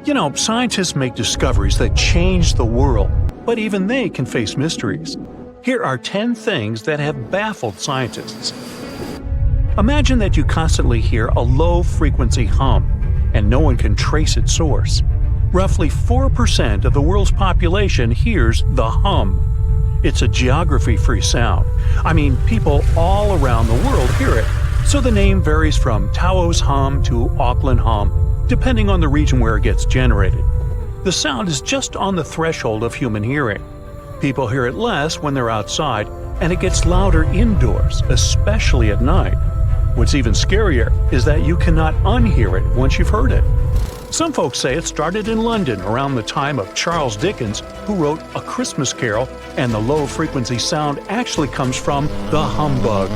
You know, scientists make discoveries that change the world, but even they can face mysteries. Here are 10 things that have baffled scientists. Imagine that you constantly hear a low-frequency hum, and no one can trace its source. Roughly 4% of the world's population hears the hum. It's a geography-free sound. I mean, people all around the world hear it, so the name varies from Tao's hum to Auckland hum, depending on the region where it gets generated. The sound is just on the threshold of human hearing. People hear it less when they're outside, and it gets louder indoors, especially at night. What's even scarier is that you cannot unhear it once you've heard it. Some folks say it started in London around the time of Charles Dickens, who wrote A Christmas Carol, and the low-frequency sound actually comes from the humbug.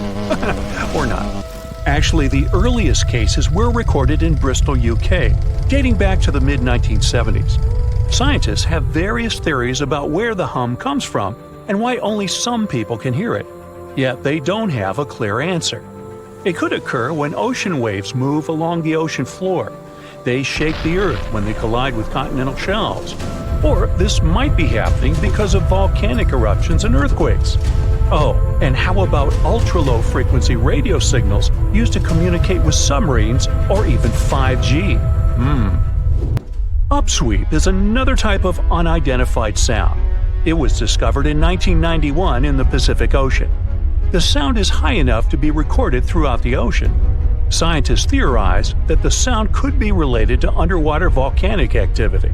Or not. Actually, the earliest cases were recorded in Bristol, UK, dating back to the mid-1970s. Scientists have various theories about where the hum comes from and why only some people can hear it. Yet they don't have a clear answer. It could occur when ocean waves move along the ocean floor. They shake the Earth when they collide with continental shelves. Or this might be happening because of volcanic eruptions and earthquakes. Oh, and how about ultra-low frequency radio signals used to communicate with submarines or even 5G? Upsweep is another type of unidentified sound. It was discovered in 1991 in the Pacific Ocean. The sound is high enough to be recorded throughout the ocean. Scientists theorize that the sound could be related to underwater volcanic activity.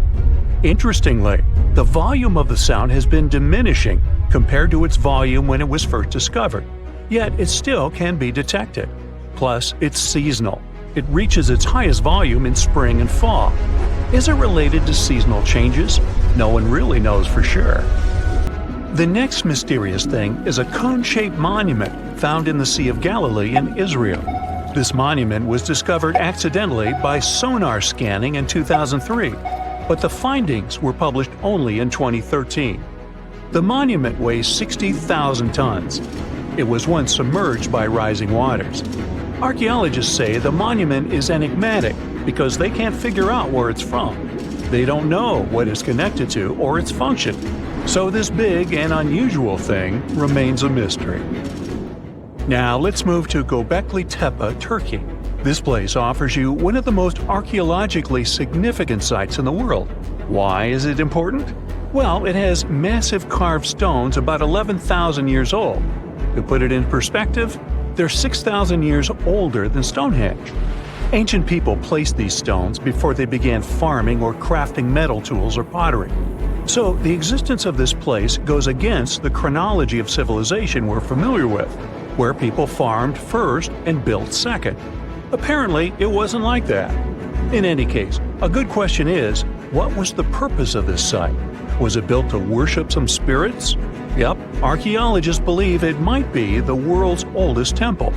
Interestingly, the volume of the sound has been diminishing compared to its volume when it was first discovered, yet it still can be detected. Plus, it's seasonal. It reaches its highest volume in spring and fall. Is it related to seasonal changes? No one really knows for sure. The next mysterious thing is a cone-shaped monument found in the Sea of Galilee in Israel. This monument was discovered accidentally by sonar scanning in 2003, but the findings were published only in 2013. The monument weighs 60,000 tons. It was once submerged by rising waters. Archaeologists say the monument is enigmatic because they can't figure out where it's from. They don't know what it's connected to or its function. So this big and unusual thing remains a mystery. Now let's move to Göbekli Tepe, Turkey. This place offers you one of the most archaeologically significant sites in the world. Why is it important? Well, it has massive carved stones about 11,000 years old. To put it in perspective, they're 6,000 years older than Stonehenge. Ancient people placed these stones before they began farming or crafting metal tools or pottery. So the existence of this place goes against the chronology of civilization we're familiar with, where people farmed first and built second. Apparently, it wasn't like that. In any case, a good question is, what was the purpose of this site? Was it built to worship some spirits? Yep, archaeologists believe it might be the world's oldest temple.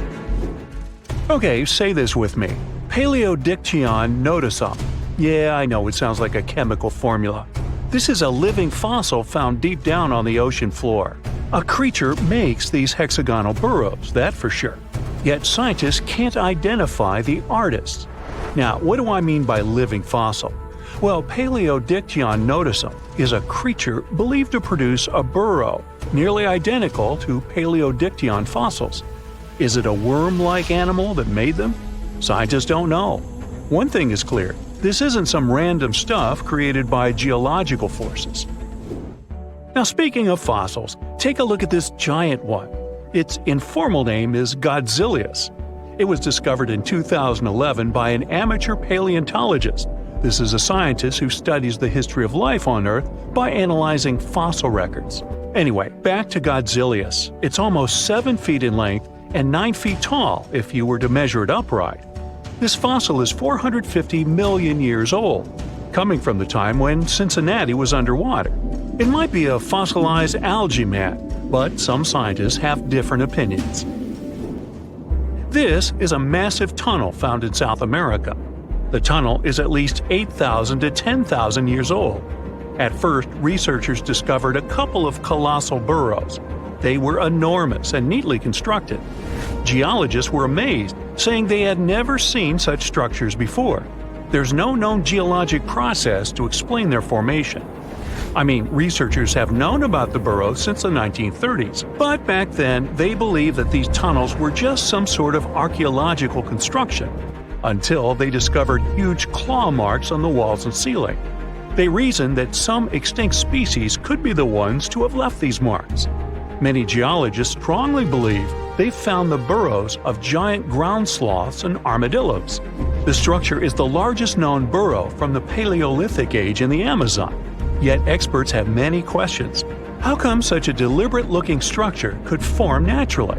Okay, say this with me. Paleodiction notusum. Yeah, I know it sounds like a chemical formula. This is a living fossil found deep down on the ocean floor. A creature makes these hexagonal burrows, that for sure. Yet scientists can't identify the artists. Now, what do I mean by living fossil? Well, Paleodiction notusum is a creature believed to produce a burrow nearly identical to Paleodiction fossils. Is it a worm-like animal that made them? Scientists don't know. One thing is clear, this isn't some random stuff created by geological forces. Now, speaking of fossils, take a look at this giant one. Its informal name is Godzillius. It was discovered in 2011 by an amateur paleontologist. This is a scientist who studies the history of life on Earth by analyzing fossil records. Anyway, back to Godzillius. It's almost 7 feet in length and 9 feet tall if you were to measure it upright. This fossil is 450 million years old, coming from the time when Cincinnati was underwater. It might be a fossilized algae mat, but some scientists have different opinions. This is a massive tunnel found in South America. The tunnel is at least 8,000 to 10,000 years old. At first, researchers discovered a couple of colossal burrows. They were enormous and neatly constructed. Geologists were amazed, saying they had never seen such structures before. there's no known geologic process to explain their formation. I mean, researchers have known about the burrows since the 1930s, but back then they believed that these tunnels were just some sort of archaeological construction, until they discovered huge claw marks on the walls and ceiling. They reasoned that some extinct species could be the ones to have left these marks. Many geologists strongly believe they found the burrows of giant ground sloths and armadillos. The structure is the largest known burrow from the Paleolithic age in the Amazon. Yet experts have many questions. How come such a deliberate-looking structure could form naturally?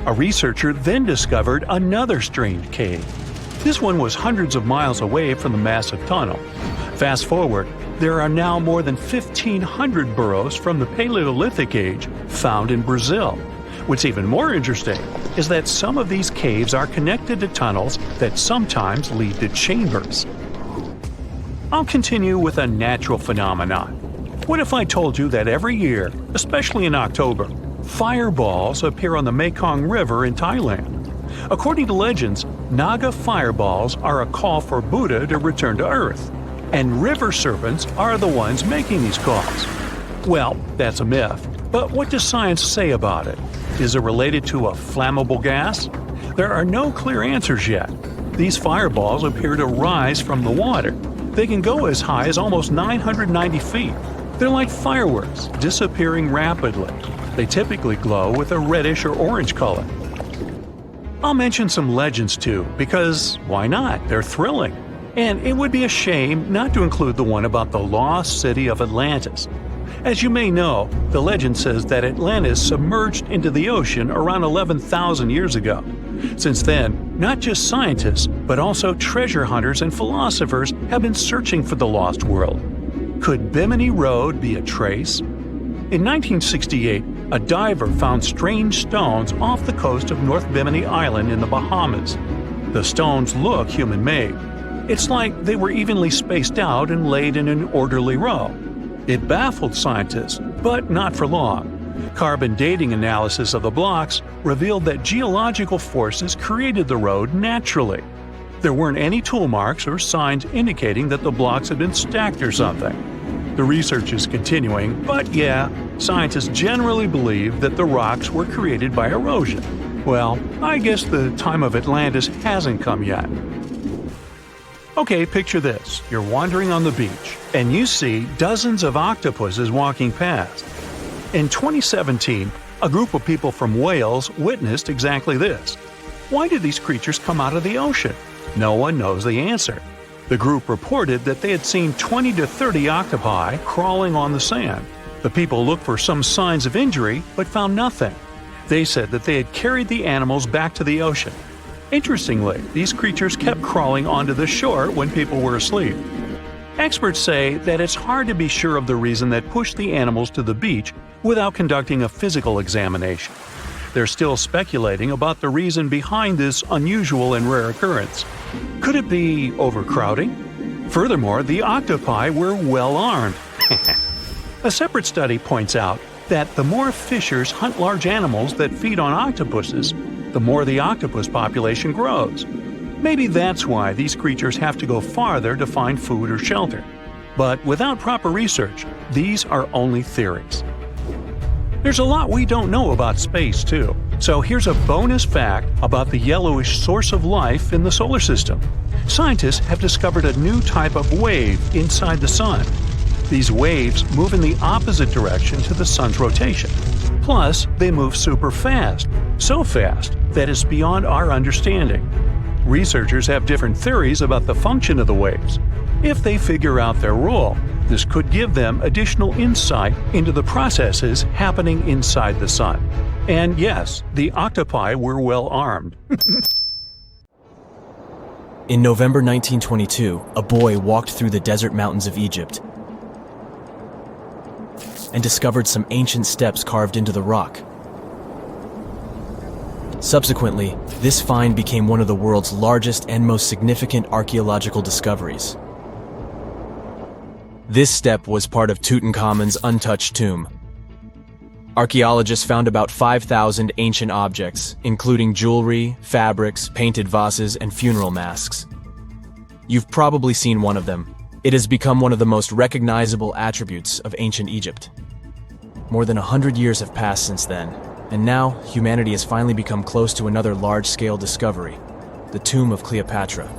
A researcher then discovered another strange cave. This one was hundreds of miles away from the massive tunnel. Fast forward, there are now more than 1,500 burrows from the Paleolithic age found in Brazil. What's even more interesting is that some of these caves are connected to tunnels that sometimes lead to chambers. I'll continue with a natural phenomenon. What if I told you that every year, especially in October, fireballs appear on the Mekong River in Thailand? According to legends, Naga fireballs are a call for Buddha to return to Earth, and river serpents are the ones making these calls. Well, that's a myth, but what does science say about it? Is it related to a flammable gas? There are no clear answers yet. These fireballs appear to rise from the water. They can go as high as almost 990 feet. They're like fireworks, disappearing rapidly. They typically glow with a reddish or orange color. I'll mention some legends too, because why not? They're thrilling. And it would be a shame not to include the one about the lost city of Atlantis. As you may know, the legend says that Atlantis submerged into the ocean around 11,000 years ago. Since then, not just scientists, but also treasure hunters and philosophers have been searching for the lost world. Could Bimini Road be a trace? In 1968, a diver found strange stones off the coast of North Bimini Island in the Bahamas. The stones look human-made. It's like they were evenly spaced out and laid in an orderly row. It baffled scientists, but not for long. Carbon dating analysis of the blocks revealed that geological forces created the road naturally. There weren't any tool marks or signs indicating that the blocks had been stacked or something. The research is continuing, but yeah, scientists generally believe that the rocks were created by erosion. Well, I guess the time of Atlantis hasn't come yet. Okay, picture this. You're wandering on the beach, and you see dozens of octopuses walking past. In 2017, a group of people from Wales witnessed exactly this. Why did these creatures come out of the ocean? No one knows the answer. The group reported that they had seen 20 to 30 octopi crawling on the sand. The people looked for some signs of injury, but found nothing. They said that they had carried the animals back to the ocean. Interestingly, these creatures kept crawling onto the shore when people were asleep. Experts say that it's hard to be sure of the reason that pushed the animals to the beach without conducting a physical examination. They're still speculating about the reason behind this unusual and rare occurrence. Could it be overcrowding? Furthermore, the octopi were well armed. A separate study points out that the more fishers hunt large animals that feed on octopuses, the more the octopus population grows. Maybe that's why these creatures have to go farther to find food or shelter. But without proper research, these are only theories. There's a lot we don't know about space, too. So here's a bonus fact about the yellowish source of life in the solar system. Scientists have discovered a new type of wave inside the sun. These waves move in the opposite direction to the sun's rotation. Plus, they move super fast. So fast that it's beyond our understanding. Researchers have different theories about the function of the waves. If they figure out their role, this could give them additional insight into the processes happening inside the sun. And yes, the octopi were well armed. In November 1922, a boy walked through the desert mountains of Egypt and discovered some ancient steps carved into the rock. Subsequently, this find became one of the world's largest and most significant archaeological discoveries. This step was part of Tutankhamun's untouched tomb. Archaeologists found about 5,000 ancient objects, including jewelry, fabrics, painted vases, and funeral masks. You've probably seen one of them. It has become one of the most recognizable attributes of ancient Egypt. More than 100 years have passed since then, and now humanity has finally become close to another large-scale discovery, the tomb of Cleopatra.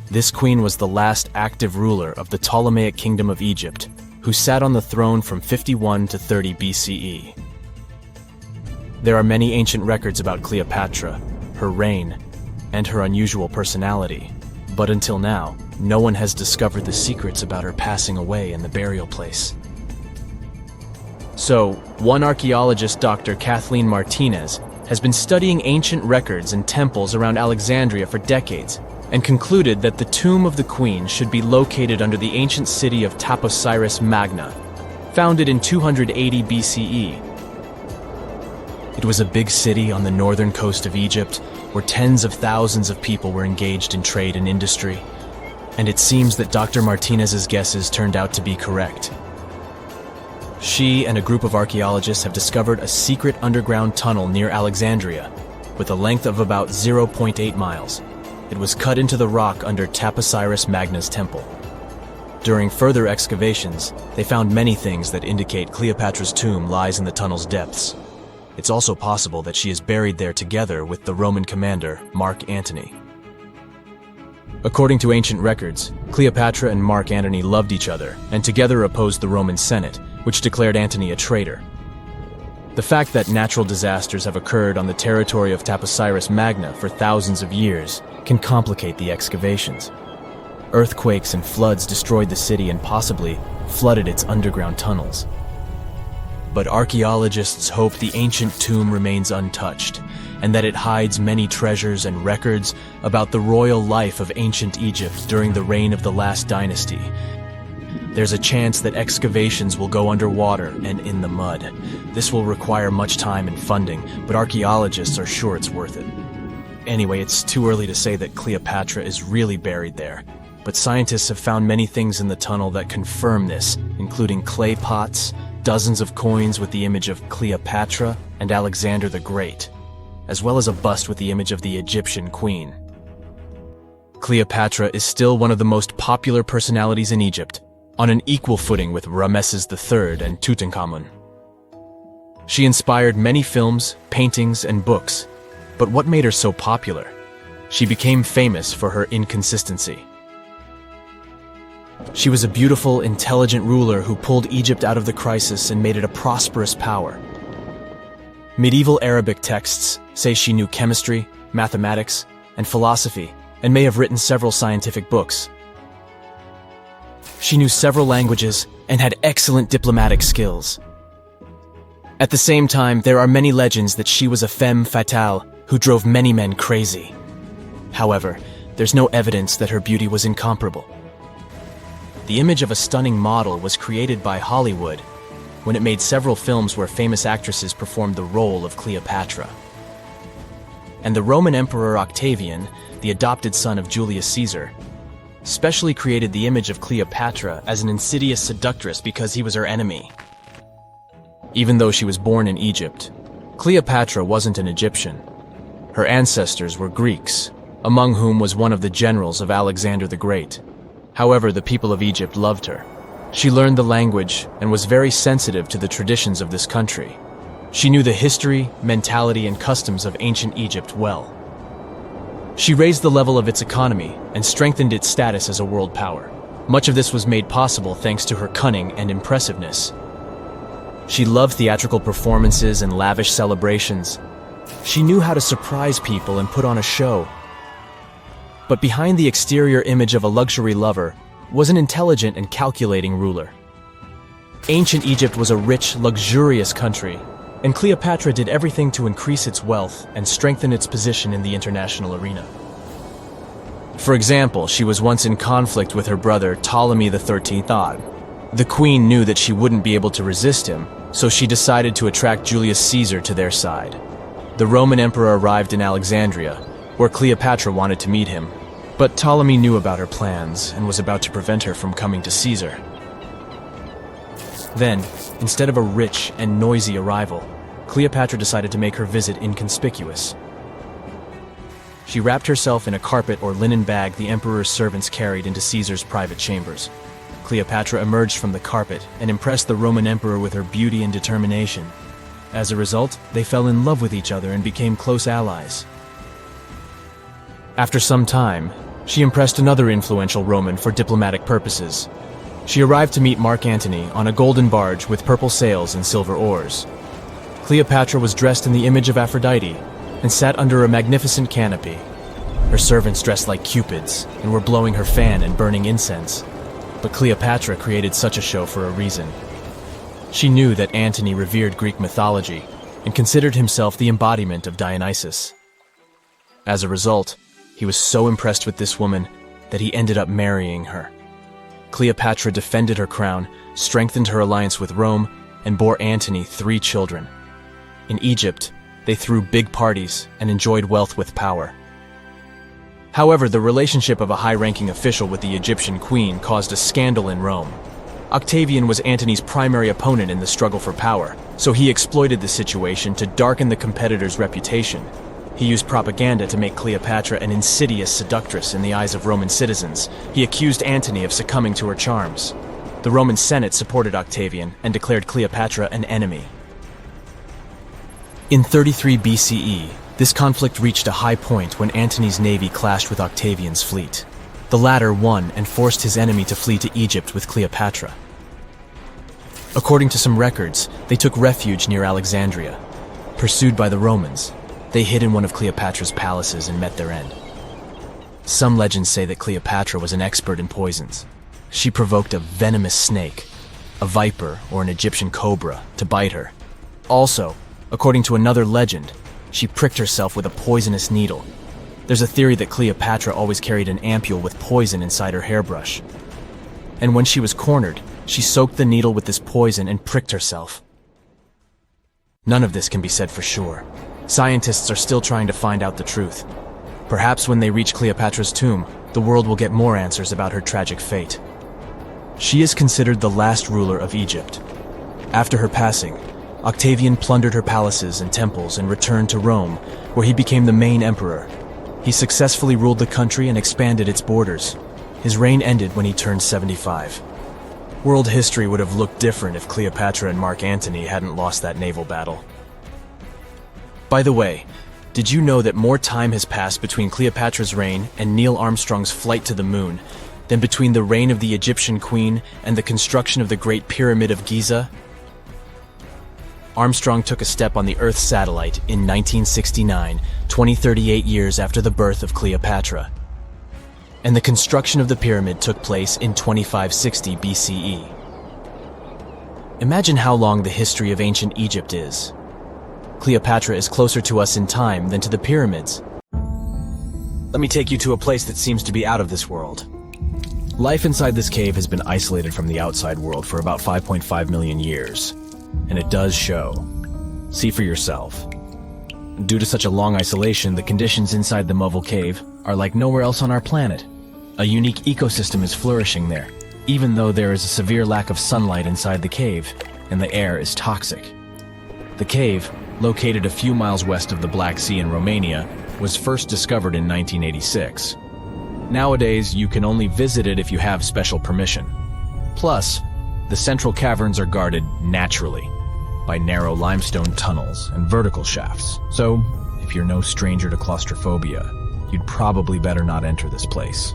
This queen was the last active ruler of the Ptolemaic kingdom of Egypt, who sat on the throne from 51 to 30 BCE. There are many ancient records about Cleopatra, her reign, and her unusual personality, but until now, no one has discovered the secrets about her passing away in the burial place. So, one archaeologist, Dr. Kathleen Martinez, has been studying ancient records and temples around Alexandria for decades, and concluded that the tomb of the queen should be located under the ancient city of Taposiris Magna, founded in 280 BCE. It was a big city on the northern coast of Egypt, where tens of thousands of people were engaged in trade and industry, and it seems that Dr. Martinez's guesses turned out to be correct. She and a group of archaeologists have discovered a secret underground tunnel near Alexandria, with a length of about 0.8 miles. It was cut into the rock under Taposiris Magna's temple. During further excavations, they found many things that indicate Cleopatra's tomb lies in the tunnel's depths. It's also possible that she is buried there together with the Roman commander, Mark Antony. According to ancient records, Cleopatra and Mark Antony loved each other and together opposed the Roman Senate, which declared Antony a traitor. The fact that natural disasters have occurred on the territory of Taposiris Magna for thousands of years can complicate the excavations. Earthquakes and floods destroyed the city and possibly flooded its underground tunnels. But archaeologists hope the ancient tomb remains untouched, and that it hides many treasures and records about the royal life of ancient Egypt during the reign of the last dynasty. There's a chance that excavations will go underwater and in the mud. This will require much time and funding, but archaeologists are sure it's worth it. Anyway, it's too early to say that Cleopatra is really buried there, but scientists have found many things in the tunnel that confirm this, including clay pots, dozens of coins with the image of Cleopatra and Alexander the Great, as well as a bust with the image of the Egyptian queen. Cleopatra is still one of the most popular personalities in Egypt, on an equal footing with Ramesses III and Tutankhamun. She inspired many films, paintings, and books, but what made her so popular? She became famous for her inconsistency. She was a beautiful, intelligent ruler who pulled Egypt out of the crisis and made it a prosperous power. Medieval Arabic texts say she knew chemistry, mathematics, and philosophy, and may have written several scientific books. She knew several languages and had excellent diplomatic skills. At the same time, there are many legends that she was a femme fatale who drove many men crazy. However, there's no evidence that her beauty was incomparable. The image of a stunning model was created by Hollywood when it made several films where famous actresses performed the role of Cleopatra. And the Roman Emperor Octavian, the adopted son of Julius Caesar, specially created the image of Cleopatra as an insidious seductress because he was her enemy. Even though she was born in Egypt, Cleopatra wasn't an Egyptian. Her ancestors were Greeks, among whom was one of the generals of Alexander the Great. However, the people of Egypt loved her. She learned the language and was very sensitive to the traditions of this country. She knew the history, mentality, and customs of ancient Egypt well. She raised the level of its economy and strengthened its status as a world power. Much of this was made possible thanks to her cunning and impressiveness. She loved theatrical performances and lavish celebrations. She knew how to surprise people and put on a show. But behind the exterior image of a luxury lover was an intelligent and calculating ruler. Ancient Egypt was a rich, luxurious country, and Cleopatra did everything to increase its wealth and strengthen its position in the international arena. For example, she was once in conflict with her brother Ptolemy XIII. The queen knew that she wouldn't be able to resist him, so she decided to attract Julius Caesar to their side. The Roman emperor arrived in Alexandria, where Cleopatra wanted to meet him, but Ptolemy knew about her plans and was about to prevent her from coming to Caesar. Then, instead of a rich and noisy arrival, Cleopatra decided to make her visit inconspicuous. She wrapped herself in a carpet or linen bag the emperor's servants carried into Caesar's private chambers. Cleopatra emerged from the carpet and impressed the Roman emperor with her beauty and determination. As a result, they fell in love with each other and became close allies. After some time, she impressed another influential Roman for diplomatic purposes. She arrived to meet Mark Antony on a golden barge with purple sails and silver oars. Cleopatra was dressed in the image of Aphrodite and sat under a magnificent canopy. Her servants dressed like cupids and were blowing her fan and burning incense. But Cleopatra created such a show for a reason. She knew that Antony revered Greek mythology and considered himself the embodiment of Dionysus. As a result, he was so impressed with this woman that he ended up marrying her. Cleopatra defended her crown, strengthened her alliance with Rome, and bore Antony 3 children. In Egypt, they threw big parties and enjoyed wealth with power. However, the relationship of a high-ranking official with the Egyptian queen caused a scandal in Rome. Octavian was Antony's primary opponent in the struggle for power, so he exploited the situation to darken the competitor's reputation. He used propaganda to make Cleopatra an insidious seductress in the eyes of Roman citizens. He accused Antony of succumbing to her charms. The Roman Senate supported Octavian and declared Cleopatra an enemy. In 33 BCE, this conflict reached a high point when Antony's navy clashed with Octavian's fleet. The latter won and forced his enemy to flee to Egypt with Cleopatra. According to some records, they took refuge near Alexandria. Pursued by the Romans, they hid in one of Cleopatra's palaces and met their end. Some legends say that Cleopatra was an expert in poisons. She provoked a venomous snake, a viper or an Egyptian cobra, to bite her. Also, according to another legend, she pricked herself with a poisonous needle. There's a theory that Cleopatra always carried an ampule with poison inside her hairbrush. And when she was cornered, she soaked the needle with this poison and pricked herself. None of this can be said for sure. Scientists are still trying to find out the truth. Perhaps when they reach Cleopatra's tomb, the world will get more answers about her tragic fate. She is considered the last ruler of Egypt. After her passing, Octavian plundered her palaces and temples and returned to Rome, where he became the main emperor. He successfully ruled the country and expanded its borders. His reign ended when he turned 75. World history would have looked different if Cleopatra and Mark Antony hadn't lost that naval battle. By the way, did you know that more time has passed between Cleopatra's reign and Neil Armstrong's flight to the moon than between the reign of the Egyptian queen and the construction of the Great Pyramid of Giza? Armstrong took a step on the Earth satellite in 1969, 38 years after the birth of Cleopatra. And the construction of the pyramid took place in 2560 BCE. Imagine how long the history of ancient Egypt is. Cleopatra is closer to us in time than to the pyramids. Let me take you to a place that seems to be out of this world. Life inside this cave has been isolated from the outside world for about 5.5 million years. And it does show. See for yourself. Due to such a long isolation, the conditions inside the Moval Cave are like nowhere else on our planet. A unique ecosystem is flourishing there, even though there is a severe lack of sunlight inside the cave, and the air is toxic. The cave, located a few miles west of the Black Sea in Romania, was first discovered in 1986. Nowadays, you can only visit it if you have special permission. Plus, the central caverns are guarded naturally by narrow limestone tunnels and vertical shafts. So, if you're no stranger to claustrophobia, you'd probably better not enter this place.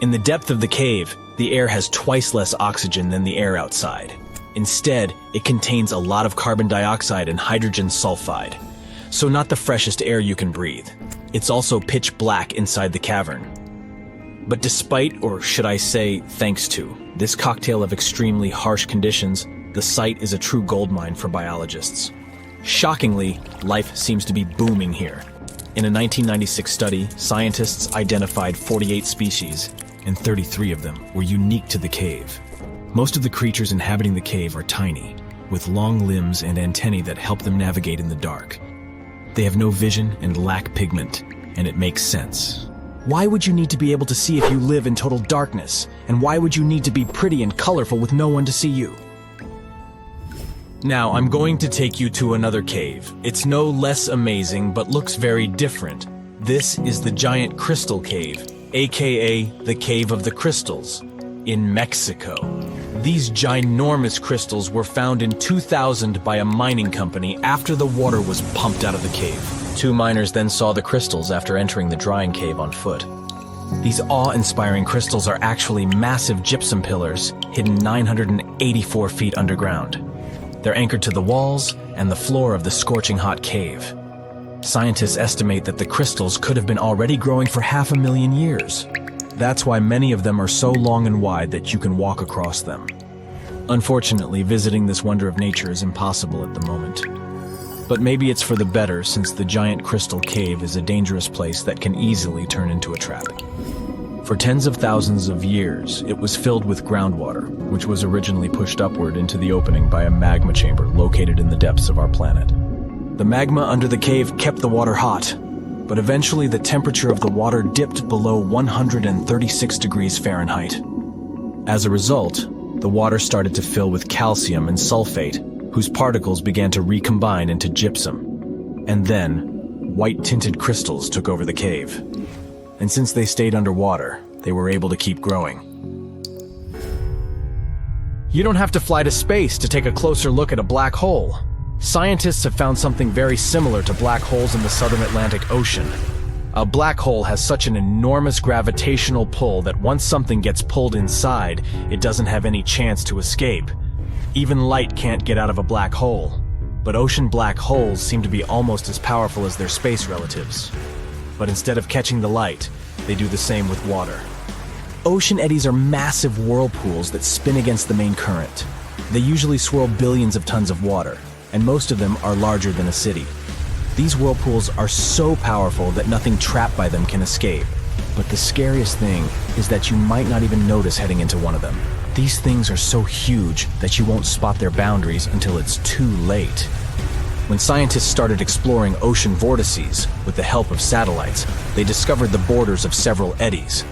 In the depth of the cave, the air has twice less oxygen than the air outside. Instead, it contains a lot of carbon dioxide and hydrogen sulfide, so not the freshest air you can breathe. It's also pitch black inside the cavern. But despite, or should I say thanks to, this cocktail of extremely harsh conditions, the site is a true goldmine for biologists. Shockingly, life seems to be booming here. In a 1996 study, scientists identified 48 species, and 33 of them were unique to the cave. Most of the creatures inhabiting the cave are tiny, with long limbs and antennae that help them navigate in the dark. They have no vision and lack pigment, and it makes sense. Why would you need to be able to see if you live in total darkness? And why would you need to be pretty and colorful with no one to see you? Now, I'm going to take you to another cave. It's no less amazing, but looks very different. This is the Giant Crystal Cave, aka the Cave of the Crystals, in Mexico. These ginormous crystals were found in 2000 by a mining company after the water was pumped out of the cave. Two miners then saw the crystals after entering the drying cave on foot. These awe-inspiring crystals are actually massive gypsum pillars hidden 984 feet underground. They're anchored to the walls and the floor of the scorching hot cave. Scientists estimate that the crystals could have been already growing for 500,000 years. That's why many of them are so long and wide that you can walk across them. Unfortunately, visiting this wonder of nature is impossible at the moment. But maybe it's for the better, since the Giant Crystal Cave is a dangerous place that can easily turn into a trap. For tens of thousands of years, it was filled with groundwater, which was originally pushed upward into the opening by a magma chamber located in the depths of our planet. The magma under the cave kept the water hot, but eventually the temperature of the water dipped below 136 degrees Fahrenheit. As a result, the water started to fill with calcium and sulfate, whose particles began to recombine into gypsum. And then, white-tinted crystals took over the cave. And since they stayed underwater, they were able to keep growing. You don't have to fly to space to take a closer look at a black hole. Scientists have found something very similar to black holes in the southern Atlantic Ocean. A black hole has such an enormous gravitational pull that once something gets pulled inside, it doesn't have any chance to escape. Even light can't get out of a black hole. But ocean black holes seem to be almost as powerful as their space relatives. But instead of catching the light, they do the same with water. Ocean eddies are massive whirlpools that spin against the main current. They usually swirl billions of tons of water, and most of them are larger than a city. These whirlpools are so powerful that nothing trapped by them can escape. But the scariest thing is that you might not even notice heading into one of them. These things are so huge that you won't spot their boundaries until it's too late. When scientists started exploring ocean vortices with the help of satellites, they discovered the borders of several eddies.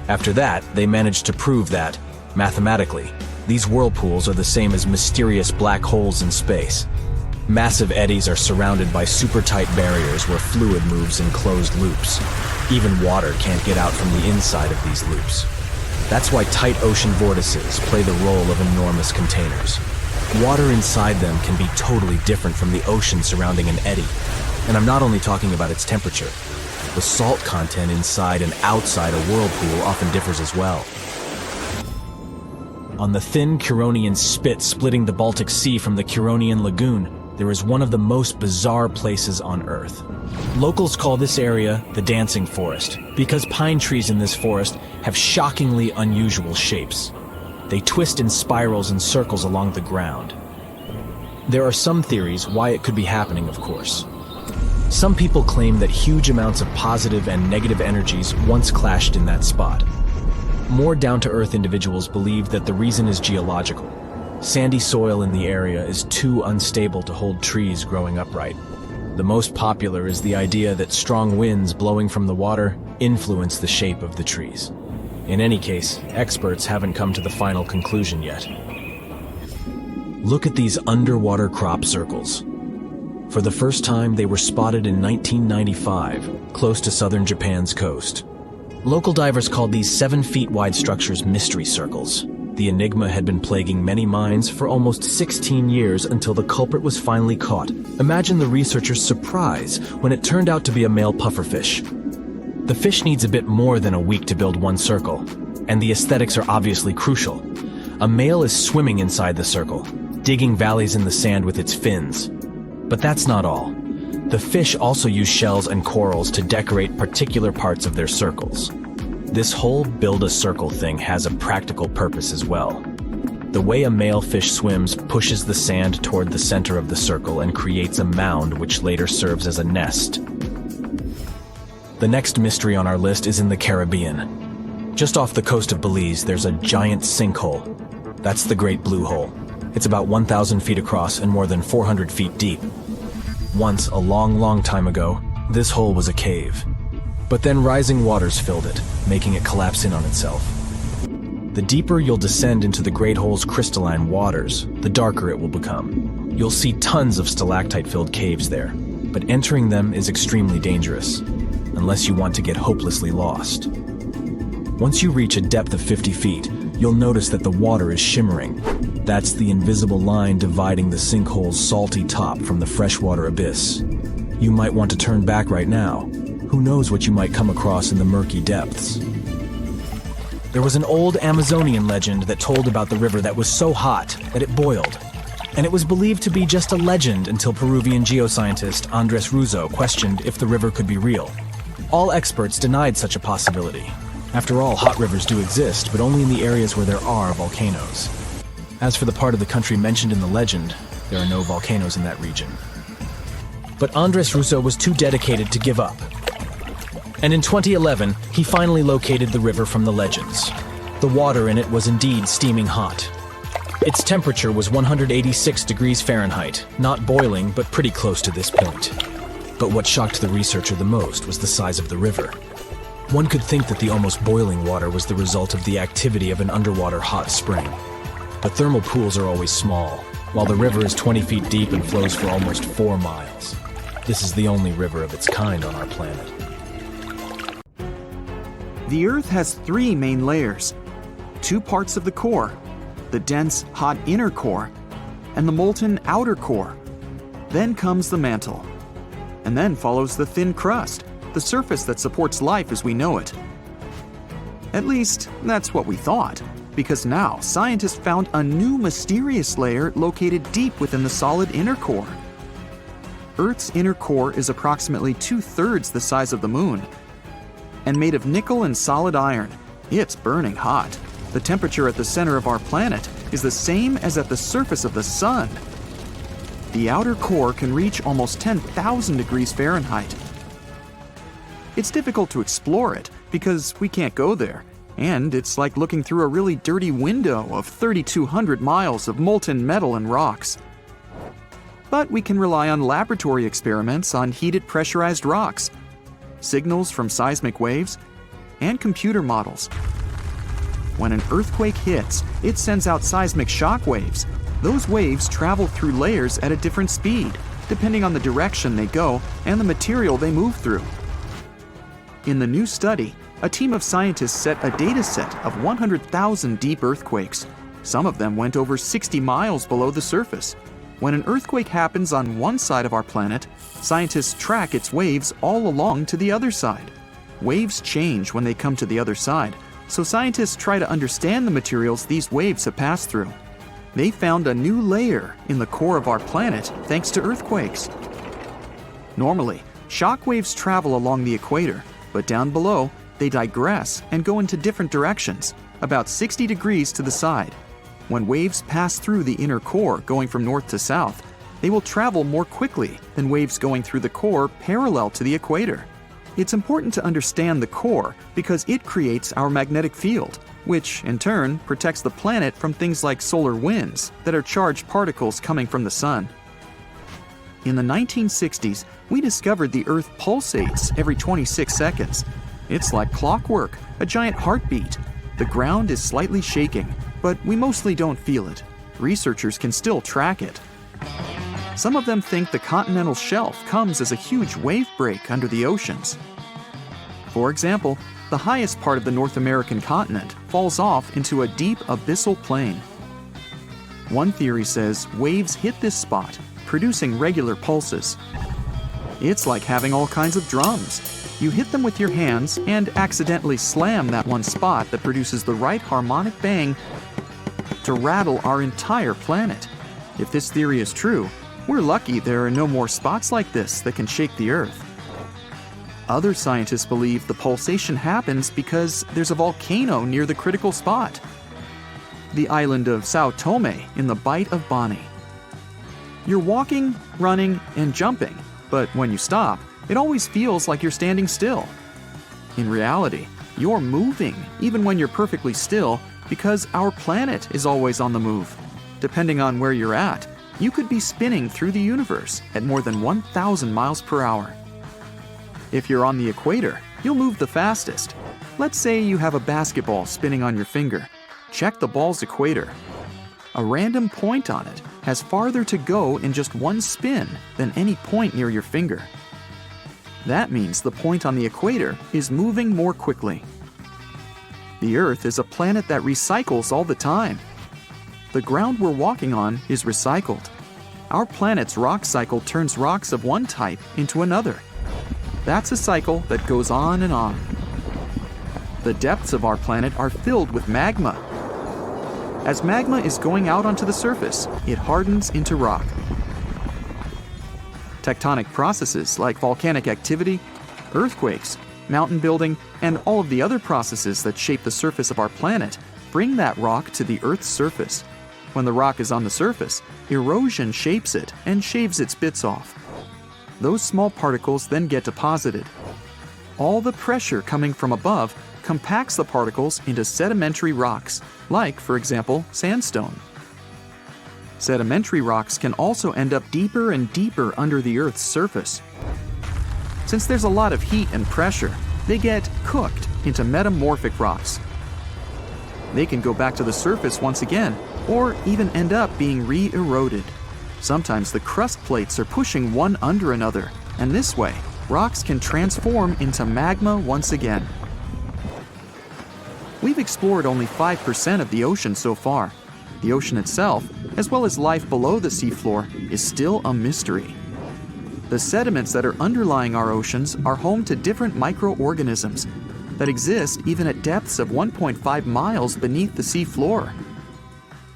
After that, they managed to prove that, mathematically, these whirlpools are the same as mysterious black holes in space. Massive eddies are surrounded by super-tight barriers where fluid moves in closed loops. Even water can't get out from the inside of these loops. That's why tight ocean vortices play the role of enormous containers. Water inside them can be totally different from the ocean surrounding an eddy. And I'm not only talking about its temperature. The salt content inside and outside a whirlpool often differs as well. On the thin Curonian spit splitting the Baltic Sea from the Curonian Lagoon, there is one of the most bizarre places on Earth. Locals call this area the Dancing Forest because pine trees in this forest have shockingly unusual shapes. They twist in spirals and circles along the ground. There are some theories why it could be happening, of course. Some people claim that huge amounts of positive and negative energies once clashed in that spot. More down-to-earth individuals believe that the reason is geological. Sandy soil in the area is too unstable to hold trees growing upright. The most popular is the idea that strong winds blowing from the water influence the shape of the trees. In any case, experts haven't come to the final conclusion yet. Look at these underwater crop circles. For the first time, they were spotted in 1995, close to southern Japan's coast. Local divers called these 7-feet-wide structures mystery circles. The enigma had been plaguing many minds for almost 16 years until the culprit was finally caught. Imagine the researchers' surprise when it turned out to be a male pufferfish. The fish needs a bit more than a week to build one circle, and the aesthetics are obviously crucial. A male is swimming inside the circle, digging valleys in the sand with its fins. But that's not all. The fish also use shells and corals to decorate particular parts of their circles. This whole build-a-circle thing has a practical purpose as well. The way a male fish swims pushes the sand toward the center of the circle and creates a mound which later serves as a nest. The next mystery on our list is in the Caribbean. Just off the coast of Belize, there's a giant sinkhole. That's the Great Blue Hole. It's about 1,000 feet across and more than 400 feet deep. Once, a long, long time ago, this hole was a cave. But then rising waters filled it, making it collapse in on itself. The deeper you'll descend into the Great Hole's crystalline waters, the darker it will become. You'll see tons of stalactite-filled caves there, but entering them is extremely dangerous. unless you want to get hopelessly lost. Once you reach a depth of 50 feet, you'll notice that the water is shimmering. That's the invisible line dividing the sinkhole's salty top from the freshwater abyss. You might want to turn back right now. Who knows what you might come across in the murky depths? There was an old Amazonian legend that told about the river that was so hot that it boiled. And it was believed to be just a legend until Peruvian geoscientist Andres Russo questioned if the river could be real. All experts denied such a possibility. After all, hot rivers do exist, but only in the areas where there are volcanoes. As for the part of the country mentioned in the legend, there are no volcanoes in that region. But Andres Russo was too dedicated to give up. And in 2011, he finally located the river from the legends. The water in it was indeed steaming hot. Its temperature was 186 degrees Fahrenheit, not boiling, but pretty close to this point. But what shocked the researcher the most was the size of the river. One could think that the almost boiling water was the result of the activity of an underwater hot spring. But thermal pools are always small, while the river is 20 feet deep and flows for almost 4 miles. This is the only river of its kind on our planet. The Earth has 3 main layers. 2 parts of the core, the dense, hot inner core, and the molten outer core. Then comes the mantle. And then follows the thin crust, the surface that supports life as we know it. At least, that's what we thought, because now scientists found a new mysterious layer located deep within the solid inner core. Earth's inner core is approximately 2/3 the size of the Moon. And made of nickel and solid iron, it's burning hot. The temperature at the center of our planet is the same as at the surface of the Sun. The outer core can reach almost 10,000 degrees Fahrenheit. It's difficult to explore it because we can't go there, and it's like looking through a really dirty window of 3,200 miles of molten metal and rocks. But we can rely on laboratory experiments on heated pressurized rocks, signals from seismic waves, and computer models. When an earthquake hits, it sends out seismic shock waves. Those waves travel through layers at a different speed, depending on the direction they go and the material they move through. In the new study, a team of scientists set a data set of 100,000 deep earthquakes. Some of them went over 60 miles below the surface. When an earthquake happens on one side of our planet, scientists track its waves all along to the other side. Waves change when they come to the other side, so scientists try to understand the materials these waves have passed through. They found a new layer in the core of our planet thanks to earthquakes. Normally, shock waves travel along the equator, but down below, they digress and go into different directions, about 60 degrees to the side. When waves pass through the inner core going from north to south, they will travel more quickly than waves going through the core parallel to the equator. It's important to understand the core because it creates our magnetic field, which in turn protects the planet from things like solar winds that are charged particles coming from the sun. In the 1960s, we discovered the Earth pulsates every 26 seconds. It's like clockwork, a giant heartbeat. The ground is slightly shaking, but we mostly don't feel it. Researchers can still track it. Some of them think the continental shelf comes as a huge wave break under the oceans. For example, the highest part of the North American continent falls off into a deep abyssal plain. One theory says waves hit this spot, producing regular pulses. It's like having all kinds of drums. You hit them with your hands and accidentally slam that one spot that produces the right harmonic bang to rattle our entire planet. If this theory is true, we're lucky there are no more spots like this that can shake the Earth. Other scientists believe the pulsation happens because there's a volcano near the critical spot, the island of Sao Tome in the Bight of Boni. You're walking, running, and jumping, but when you stop, it always feels like you're standing still. In reality, you're moving even when you're perfectly still because our planet is always on the move. Depending on where you're at, you could be spinning through the universe at more than 1,000 miles per hour. If you're on the equator, you'll move the fastest. Let's say you have a basketball spinning on your finger. Check the ball's equator. A random point on it has farther to go in just one spin than any point near your finger. That means the point on the equator is moving more quickly. The Earth is a planet that recycles all the time. The ground we're walking on is recycled. Our planet's rock cycle turns rocks of one type into another. That's a cycle that goes on and on. The depths of our planet are filled with magma. As magma is going out onto the surface, it hardens into rock. Tectonic processes like volcanic activity, earthquakes, mountain building, and all of the other processes that shape the surface of our planet bring that rock to the Earth's surface. When the rock is on the surface, erosion shapes it and shaves its bits off. Those small particles then get deposited. All the pressure coming from above compacts the particles into sedimentary rocks, like, for example, sandstone. Sedimentary rocks can also end up deeper and deeper under the Earth's surface. Since there's a lot of heat and pressure, they get cooked into metamorphic rocks. They can go back to the surface once again, or even end up being re-eroded. Sometimes the crust plates are pushing one under another, and this way, rocks can transform into magma once again. We've explored only 5% of the ocean so far. The ocean itself, as well as life below the seafloor, is still a mystery. The sediments that are underlying our oceans are home to different microorganisms that exist even at depths of 1.5 miles beneath the seafloor.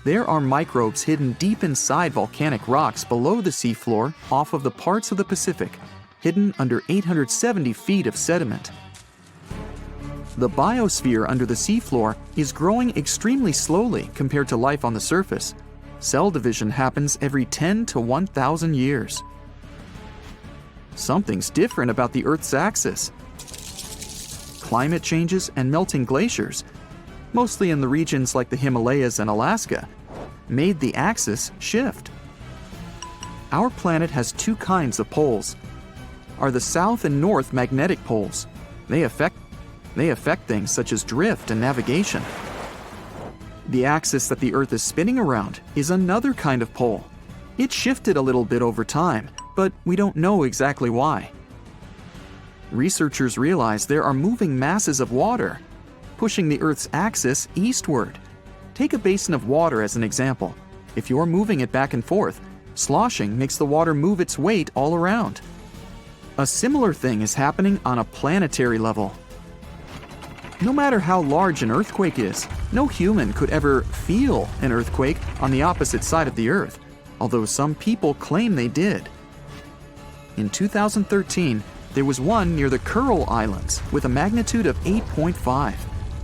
There are microbes hidden deep inside volcanic rocks below the seafloor off of the parts of the Pacific, hidden under 870 feet of sediment. The biosphere under the seafloor is growing extremely slowly compared to life on the surface. Cell division happens every 10 to 1,000 years. Something's different about the Earth's axis. Climate changes and melting glaciers, mostly in the regions like the Himalayas and Alaska, made the axis shift. Our planet has two kinds of poles. Are the south and north magnetic poles. They affect things such as drift and navigation. The axis that the Earth is spinning around is another kind of pole. It shifted a little bit over time, but we don't know exactly why. Researchers realize there are moving masses of water, pushing the Earth's axis eastward. Take a basin of water as an example. If you're moving it back and forth, sloshing makes the water move its weight all around. A similar thing is happening on a planetary level. No matter how large an earthquake is, no human could ever feel an earthquake on the opposite side of the Earth, although some people claim they did. In 2013, there was one near the Kuril Islands with a magnitude of 8.5.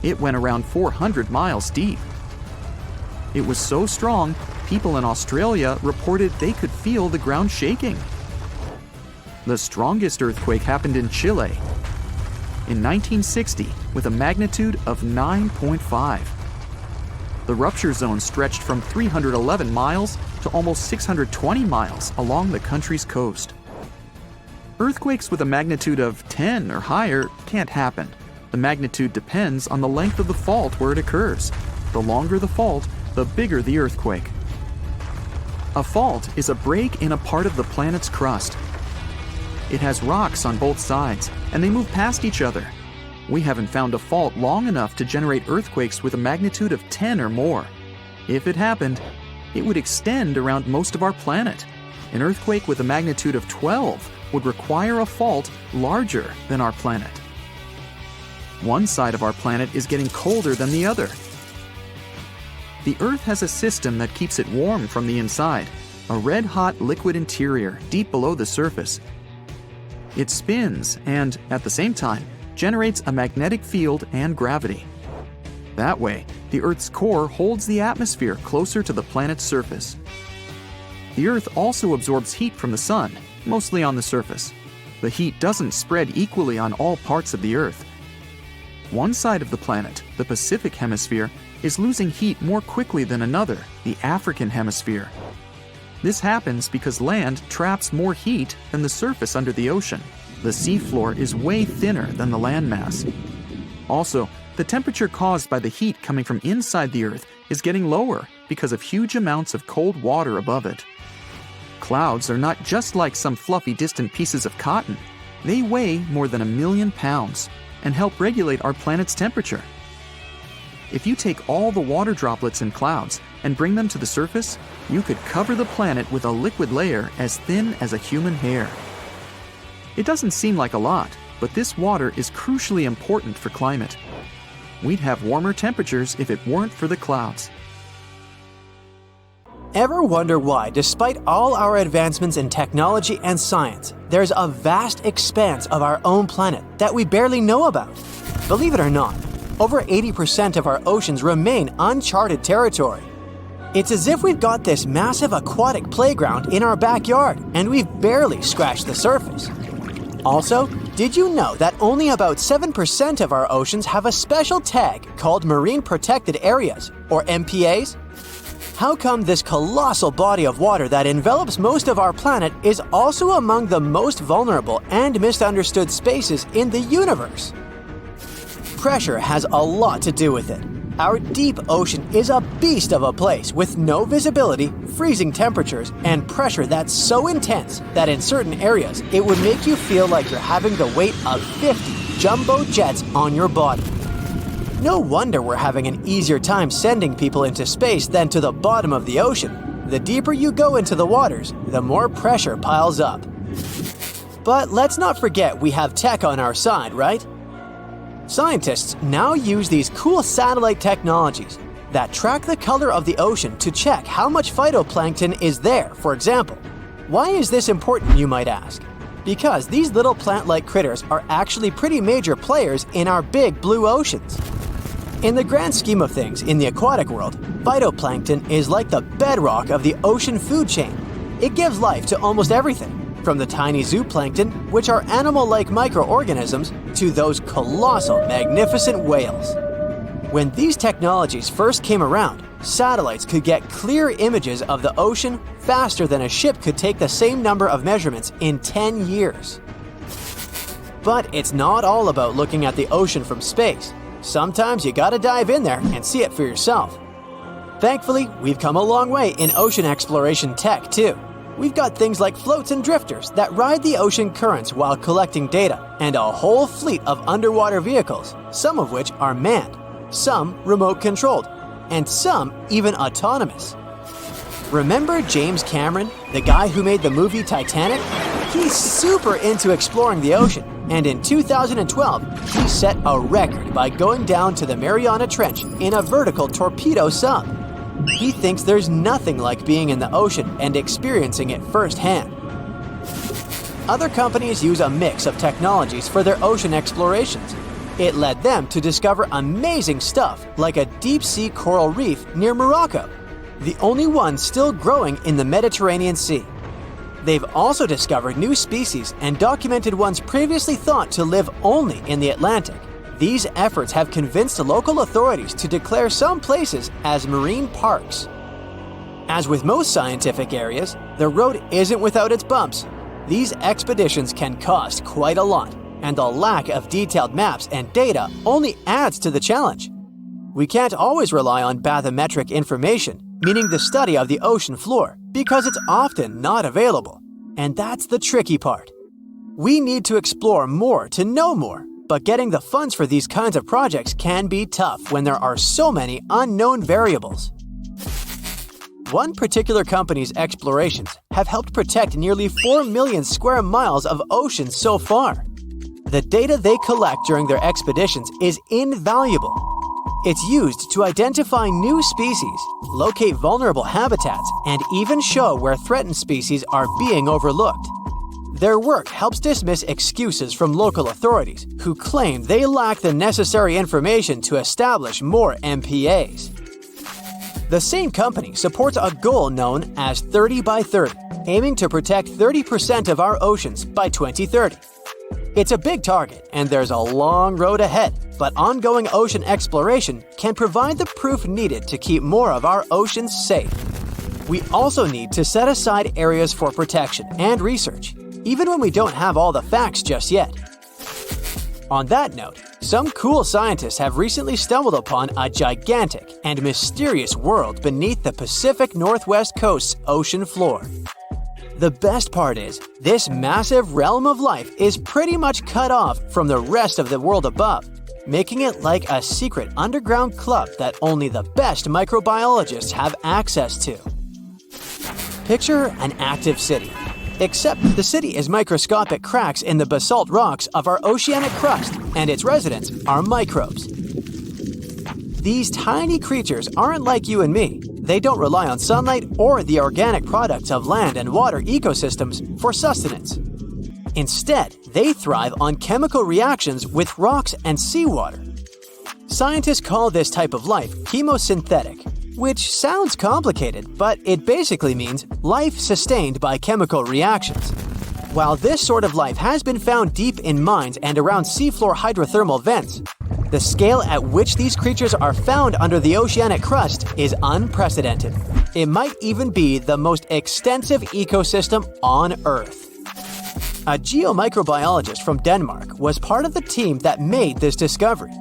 It went around 400 miles deep. It was so strong, people in Australia reported they could feel the ground shaking. The strongest earthquake happened in Chile in 1960 with a magnitude of 9.5. The rupture zone stretched from 311 miles to almost 620 miles along the country's coast. Earthquakes with a magnitude of 10 or higher can't happen. The magnitude depends on the length of the fault where it occurs. The longer the fault, the bigger the earthquake. A fault is a break in a part of the planet's crust. It has rocks on both sides, and they move past each other. We haven't found a fault long enough to generate earthquakes with a magnitude of 10 or more. If it happened, it would extend around most of our planet. An earthquake with a magnitude of 12 would require a fault larger than our planet. One side of our planet is getting colder than the other. The Earth has a system that keeps it warm from the inside, a red-hot liquid interior deep below the surface. It spins and, at the same time, generates a magnetic field and gravity. That way, the Earth's core holds the atmosphere closer to the planet's surface. The Earth also absorbs heat from the sun, mostly on the surface. The heat doesn't spread equally on all parts of the Earth. One side of the planet, the Pacific Hemisphere, is losing heat more quickly than another, the African Hemisphere. This happens because land traps more heat than the surface under the ocean. The seafloor is way thinner than the landmass. Also, the temperature caused by the heat coming from inside the Earth is getting lower because of huge amounts of cold water above it. Clouds are not just like some fluffy distant pieces of cotton. They weigh more than 1 million pounds and help regulate our planet's temperature. If you take all the water droplets in clouds and bring them to the surface, you could cover the planet with a liquid layer as thin as a human hair. It doesn't seem like a lot, but this water is crucially important for climate. We'd have warmer temperatures if it weren't for the clouds. Ever wonder why, despite all our advancements in technology and science, there's a vast expanse of our own planet that we barely know about? Believe it or not, over 80% of our oceans remain uncharted territory. It's as if we've got this massive aquatic playground in our backyard, and we've barely scratched the surface. Also, did you know that only about 7% of our oceans have a special tag called Marine Protected Areas, or MPAs? How come this colossal body of water that envelops most of our planet is also among the most vulnerable and misunderstood spaces in the universe? Pressure has a lot to do with it. Our deep ocean is a beast of a place with no visibility, freezing temperatures, and pressure that's so intense that in certain areas it would make you feel like you're having the weight of 50 jumbo jets on your body. No wonder we're having an easier time sending people into space than to the bottom of the ocean. The deeper you go into the waters, the more pressure piles up. But let's not forget we have tech on our side, right? Scientists now use these cool satellite technologies that track the color of the ocean to check how much phytoplankton is there, for example. Why is this important, you might ask? Because these little plant-like critters are actually pretty major players in our big blue oceans. In the grand scheme of things in the aquatic world, phytoplankton is like the bedrock of the ocean food chain. It gives life to almost everything, from the tiny zooplankton, which are animal-like microorganisms, to those colossal, magnificent whales. When these technologies first came around, satellites could get clear images of the ocean faster than a ship could take the same number of measurements in 10 years. But it's not all about looking at the ocean from space. Sometimes you gotta dive in there and see it for yourself. Thankfully, we've come a long way in ocean exploration tech too. We've got things like floats and drifters that ride the ocean currents while collecting data, and a whole fleet of underwater vehicles, some of which are manned, some remote-controlled, and some even autonomous. Remember James Cameron, the guy who made the movie Titanic? He's super into exploring the ocean, and in 2012, he set a record by going down to the Mariana Trench in a vertical torpedo sub. He thinks there's nothing like being in the ocean and experiencing it firsthand. Other companies use a mix of technologies for their ocean explorations. It led them to discover amazing stuff like a deep-sea coral reef near Morocco, the only one still growing in the Mediterranean Sea. They've also discovered new species and documented ones previously thought to live only in the Atlantic. These efforts have convinced local authorities to declare some places as marine parks. As with most scientific areas, the road isn't without its bumps. These expeditions can cost quite a lot, and the lack of detailed maps and data only adds to the challenge. We can't always rely on bathymetric information, meaning the study of the ocean floor, because it's often not available. And that's the tricky part. We need to explore more to know more. But getting the funds for these kinds of projects can be tough when there are so many unknown variables. One particular company's explorations have helped protect nearly 4 million square miles of ocean so far. The data they collect during their expeditions is invaluable. It's used to identify new species, locate vulnerable habitats, and even show where threatened species are being overlooked. Their work helps dismiss excuses from local authorities who claim they lack the necessary information to establish more MPAs. The same company supports a goal known as 30 by 30, aiming to protect 30% of our oceans by 2030. It's a big target, and there's a long road ahead, but ongoing ocean exploration can provide the proof needed to keep more of our oceans safe. We also need to set aside areas for protection and research, even when we don't have all the facts just yet. On that note, some cool scientists have recently stumbled upon a gigantic and mysterious world beneath the Pacific Northwest coast's ocean floor. The best part is, this massive realm of life is pretty much cut off from the rest of the world above, making it like a secret underground club that only the best microbiologists have access to. Picture an active city, except the city is microscopic cracks in the basalt rocks of our oceanic crust, and its residents are microbes. These tiny creatures aren't like you and me. They don't rely on sunlight or the organic products of land and water ecosystems for sustenance. Instead, they thrive on chemical reactions with rocks and seawater. Scientists call this type of life chemosynthetic, which sounds complicated, but it basically means life sustained by chemical reactions. While this sort of life has been found deep in mines and around seafloor hydrothermal vents, the scale at which these creatures are found under the oceanic crust is unprecedented. It might even be the most extensive ecosystem on Earth. A geomicrobiologist from Denmark was part of the team that made this discovery.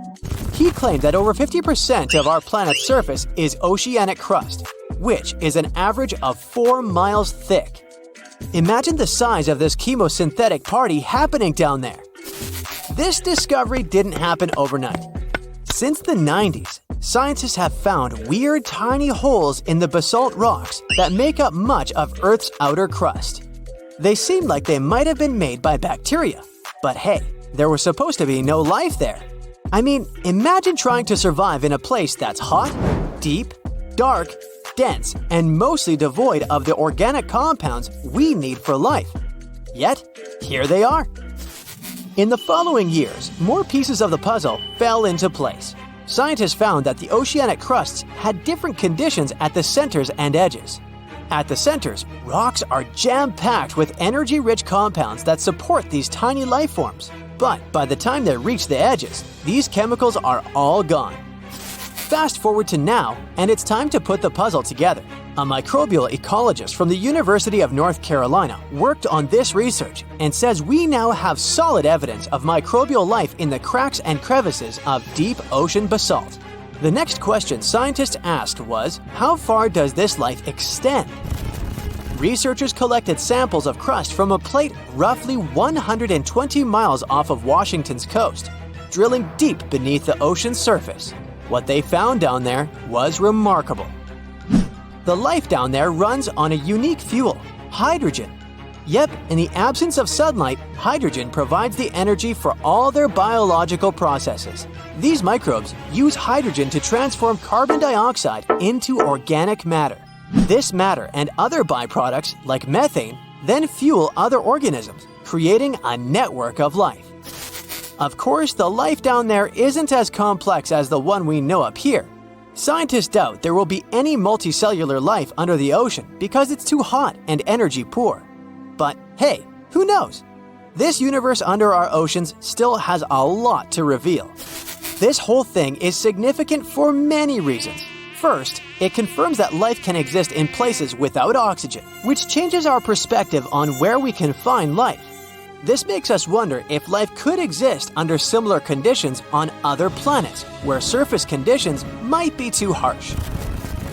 He claimed that over 50% of our planet's surface is oceanic crust, which is an average of 4 miles thick. Imagine the size of this chemosynthetic party happening down there. This discovery didn't happen overnight. Since the 90s, scientists have found weird tiny holes in the basalt rocks that make up much of Earth's outer crust. They seem like they might have been made by bacteria, but hey, there was supposed to be no life there. I mean, imagine trying to survive in a place that's hot, deep, dark, dense, and mostly devoid of the organic compounds we need for life. Yet, here they are. In the following years, more pieces of the puzzle fell into place. Scientists found that the oceanic crusts had different conditions at the centers and edges. At the centers, rocks are jam-packed with energy-rich compounds that support these tiny life forms. But by the time they reach the edges, these chemicals are all gone. Fast forward to now, and it's time to put the puzzle together. A microbial ecologist from the University of North Carolina worked on this research and says we now have solid evidence of microbial life in the cracks and crevices of deep ocean basalt. The next question scientists asked was, how far does this life extend? Researchers collected samples of crust from a plate roughly 120 miles off of Washington's coast, drilling deep beneath the ocean's surface. What they found down there was remarkable. The life down there runs on a unique fuel, hydrogen. Yep, in the absence of sunlight, hydrogen provides the energy for all their biological processes. These microbes use hydrogen to transform carbon dioxide into organic matter. This matter and other byproducts, like methane, then fuel other organisms, creating a network of life. Of course, the life down there isn't as complex as the one we know up here. Scientists doubt there will be any multicellular life under the ocean because it's too hot and energy poor. But hey, who knows? This universe under our oceans still has a lot to reveal. This whole thing is significant for many reasons. First, it confirms that life can exist in places without oxygen, which changes our perspective on where we can find life. This makes us wonder if life could exist under similar conditions on other planets, where surface conditions might be too harsh.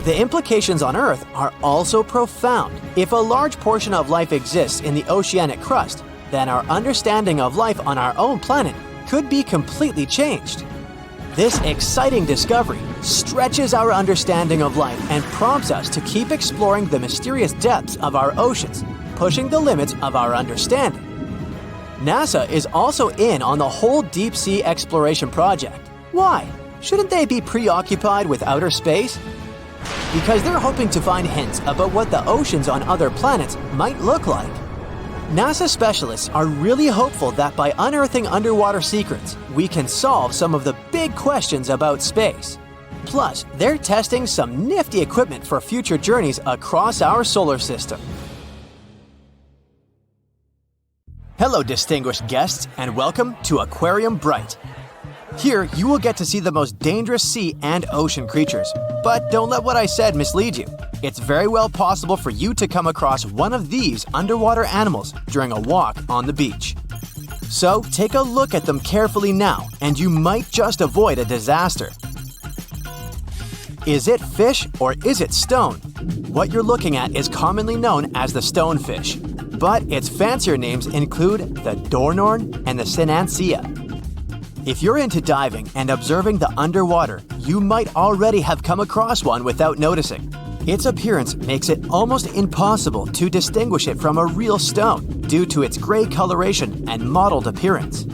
The implications on Earth are also profound. If a large portion of life exists in the oceanic crust, then our understanding of life on our own planet could be completely changed. This exciting discovery stretches our understanding of life and prompts us to keep exploring the mysterious depths of our oceans, pushing the limits of our understanding. NASA is also in on the whole deep sea exploration project. Why? Shouldn't they be preoccupied with outer space? Because they're hoping to find hints about what the oceans on other planets might look like. NASA specialists are really hopeful that by unearthing underwater secrets, we can solve some of the big questions about space. Plus, they're testing some nifty equipment for future journeys across our solar system. Hello, distinguished guests, and welcome to Aquarium Bright. Here, you will get to see the most dangerous sea and ocean creatures. But don't let what I said mislead you. It's very well possible for you to come across one of these underwater animals during a walk on the beach. So take a look at them carefully now, and you might just avoid a disaster. Is it fish or is it stone? What you're looking at is commonly known as the stonefish. but its fancier names include the Dornorn and the Sinansia. If you're into diving and observing the underwater, you might already have come across one without noticing. Its appearance makes it almost impossible to distinguish it from a real stone due to its gray coloration and mottled appearance,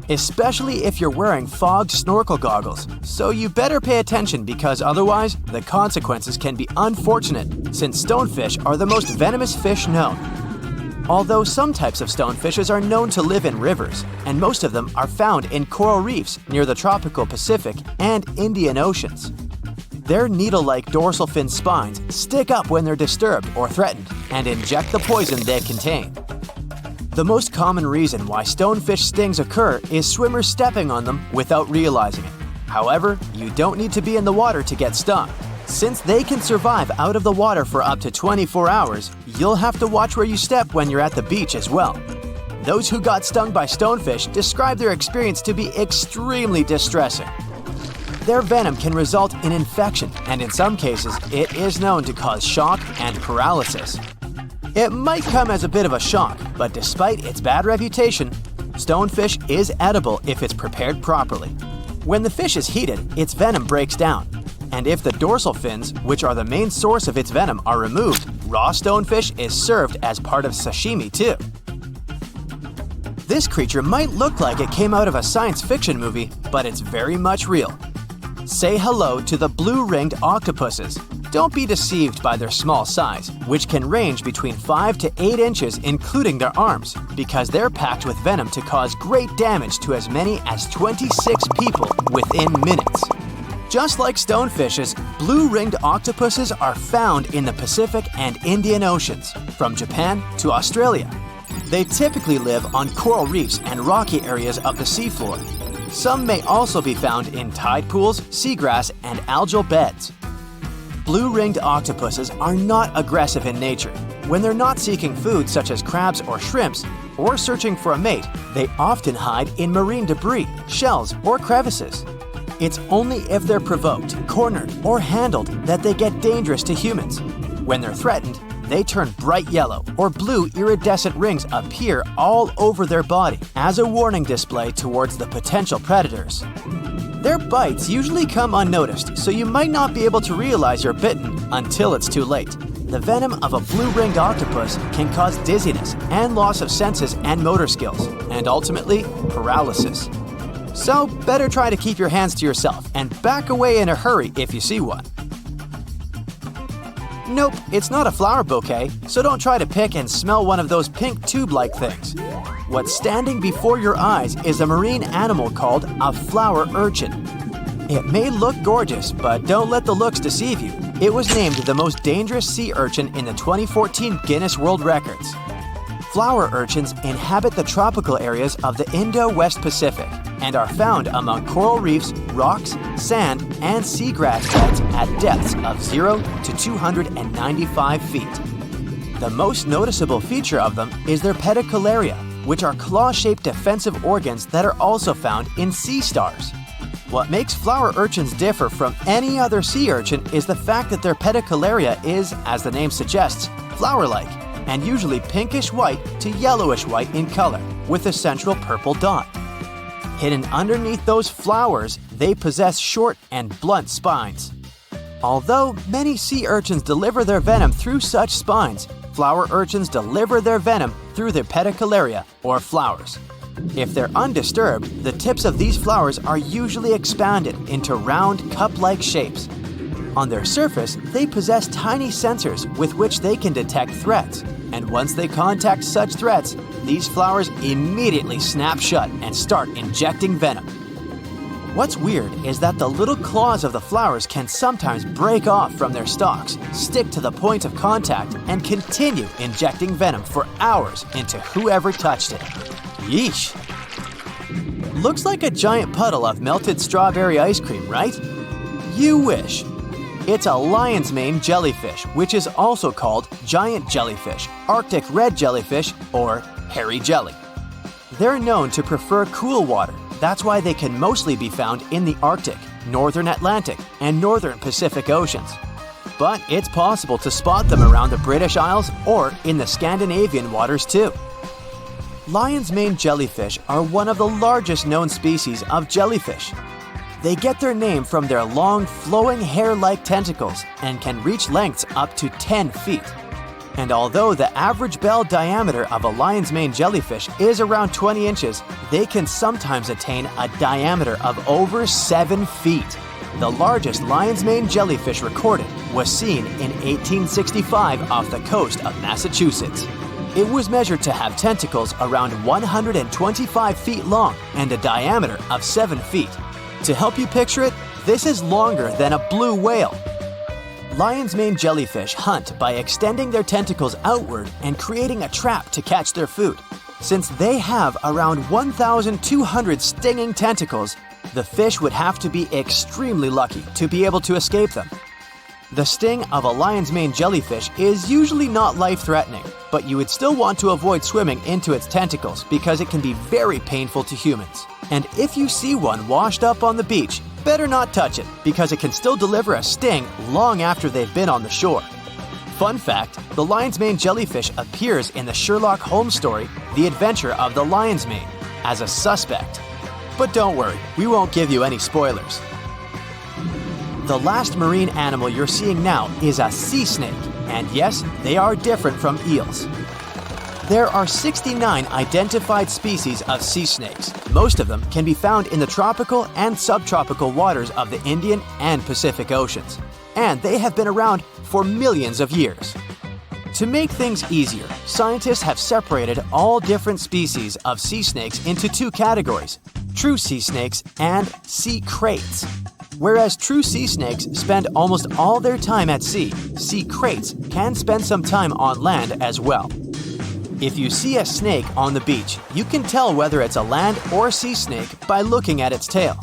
especially if you're wearing fogged snorkel goggles, so you better pay attention because otherwise the consequences can be unfortunate since stonefish are the most venomous fish known. Although some types of stonefishes are known to live in rivers, and most of them are found in coral reefs near the tropical Pacific and Indian Oceans. Their needle-like dorsal fin spines stick up when they're disturbed or threatened and inject the poison they contain. The most common reason why stonefish stings occur is swimmers stepping on them without realizing it. However, you don't need to be in the water to get stung. Since they can survive out of the water for up to 24 hours, you'll have to watch where you step when you're at the beach as well. Those who got stung by stonefish describe their experience to be extremely distressing. Their venom can result in infection, and in some cases, it is known to cause shock and paralysis. It might come as a bit of a shock, but despite its bad reputation, stonefish is edible if it's prepared properly. When the fish is heated, its venom breaks down. And if the dorsal fins, which are the main source of its venom, are removed, raw stonefish is served as part of sashimi too. This creature might look like it came out of a science fiction movie, but it's very much real. Say hello to the blue-ringed octopuses. Don't be deceived by their small size, which can range between 5 to 8 inches including their arms, because they're packed with venom to cause great damage to as many as 26 people within minutes. Just like stonefishes, blue-ringed octopuses are found in the Pacific and Indian Oceans, from Japan to Australia. They typically live on coral reefs and rocky areas of the seafloor. Some may also be found in tide pools, seagrass, and algal beds. Blue-ringed octopuses are not aggressive in nature. When they're not seeking food such as crabs or shrimps, or searching for a mate, they often hide in marine debris, shells, or crevices. It's only if they're provoked, cornered, or handled that they get dangerous to humans. When they're threatened, they turn bright yellow or blue iridescent rings appear all over their body as a warning display towards the potential predators. Their bites usually come unnoticed, so you might not be able to realize you're bitten until it's too late. The venom of a blue-ringed octopus can cause dizziness and loss of senses and motor skills, and ultimately, paralysis. So, better try to keep your hands to yourself and back away in a hurry if you see one. Nope, it's not a flower bouquet, so don't try to pick and smell one of those pink tube-like things. What's standing before your eyes is a marine animal called a flower urchin. It may look gorgeous, but don't let the looks deceive you. It was named the most dangerous sea urchin in the 2014 Guinness World Records. Flower urchins inhabit the tropical areas of the Indo-West Pacific and are found among coral reefs, rocks, sand, and seagrass beds at depths of 0 to 295 feet. The most noticeable feature of them is their pedicularia, which are claw-shaped defensive organs that are also found in sea stars. What makes flower urchins differ from any other sea urchin is the fact that their pedicularia is, as the name suggests, flower-like, and usually pinkish-white to yellowish-white in color, with a central purple dot. Hidden underneath those flowers, they possess short and blunt spines. Although many sea urchins deliver their venom through such spines, flower urchins deliver their venom through their pedicularia, or flowers. If they're undisturbed, the tips of these flowers are usually expanded into round, cup-like shapes. On their surface, they possess tiny sensors with which they can detect threats, and once they contact such threats, these flowers immediately snap shut and start injecting venom. What's weird is that the little claws of the flowers can sometimes break off from their stalks, stick to the point of contact, and continue injecting venom for hours into whoever touched it. Yeesh! Looks like a giant puddle of melted strawberry ice cream, right? You wish. It's a lion's mane jellyfish, which is also called giant jellyfish, Arctic red jellyfish, or hairy jelly. They're known to prefer cool water. That's why they can mostly be found in the Arctic, northern Atlantic, and northern Pacific Oceans. but it's possible to spot them around the British Isles or in the Scandinavian waters too. Lion's mane jellyfish are one of the largest known species of jellyfish. They get their name from their long, flowing hair-like tentacles and can reach lengths up to 10 feet. And although the average bell diameter of a lion's mane jellyfish is around 20 inches, they can sometimes attain a diameter of over 7 feet. The largest lion's mane jellyfish recorded was seen in 1865 off the coast of Massachusetts. It was measured to have tentacles around 125 feet long and a diameter of 7 feet. To help you picture it, this is longer than a blue whale. Lion's mane jellyfish hunt by extending their tentacles outward and creating a trap to catch their food. Since they have around 1,200 stinging tentacles, the fish would have to be extremely lucky to be able to escape them. The sting of a lion's mane jellyfish is usually not life-threatening, but you would still want to avoid swimming into its tentacles because it can be very painful to humans. And if you see one washed up on the beach, better not touch it because it can still deliver a sting long after they've been on the shore. Fun fact, the lion's mane jellyfish appears in the Sherlock Holmes story, The Adventure of the Lion's Mane, as a suspect. But don't worry, we won't give you any spoilers. The last marine animal you're seeing now is a sea snake, and yes, they are different from eels. There are 69 identified species of sea snakes. Most of them can be found in the tropical and subtropical waters of the Indian and Pacific Oceans, and they have been around for millions of years. To make things easier, scientists have separated all different species of sea snakes into two categories: true sea snakes and sea kraits. Whereas true sea snakes spend almost all their time at sea, sea kraits can spend some time on land as well. If you see a snake on the beach, you can tell whether it's a land or sea snake by looking at its tail.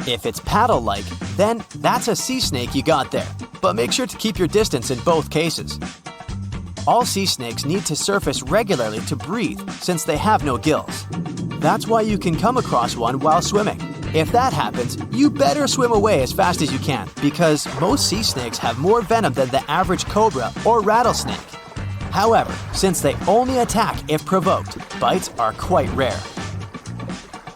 If it's paddle-like, then that's a sea snake you got there, but make sure to keep your distance in both cases. All sea snakes need to surface regularly to breathe since they have no gills. That's why you can come across one while swimming. If that happens, you better swim away as fast as you can because most sea snakes have more venom than the average cobra or rattlesnake. However, since they only attack if provoked, bites are quite rare.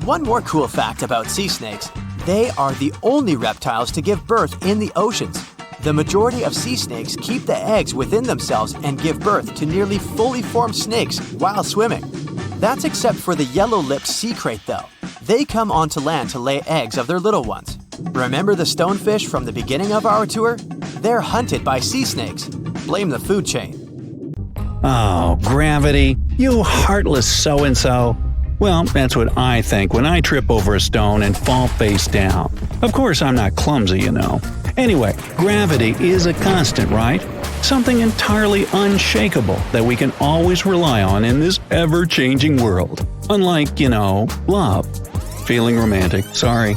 One more cool fact about sea snakes: they are the only reptiles to give birth in the oceans. The majority of sea snakes keep the eggs within themselves and give birth to nearly fully formed snakes while swimming. That's except for the yellow-lipped sea krait though. They come onto land to lay eggs of their little ones. Remember the stonefish from the beginning of our tour? They're hunted by sea snakes. Blame the food chain. Oh, Gravity, you heartless so-and-so. Well, that's what I think when I trip over a stone and fall face down. Of course, I'm not clumsy, you know. Anyway, gravity is a constant, right? Something entirely unshakable that we can always rely on in this ever-changing world. Unlike, love. Feeling romantic, sorry.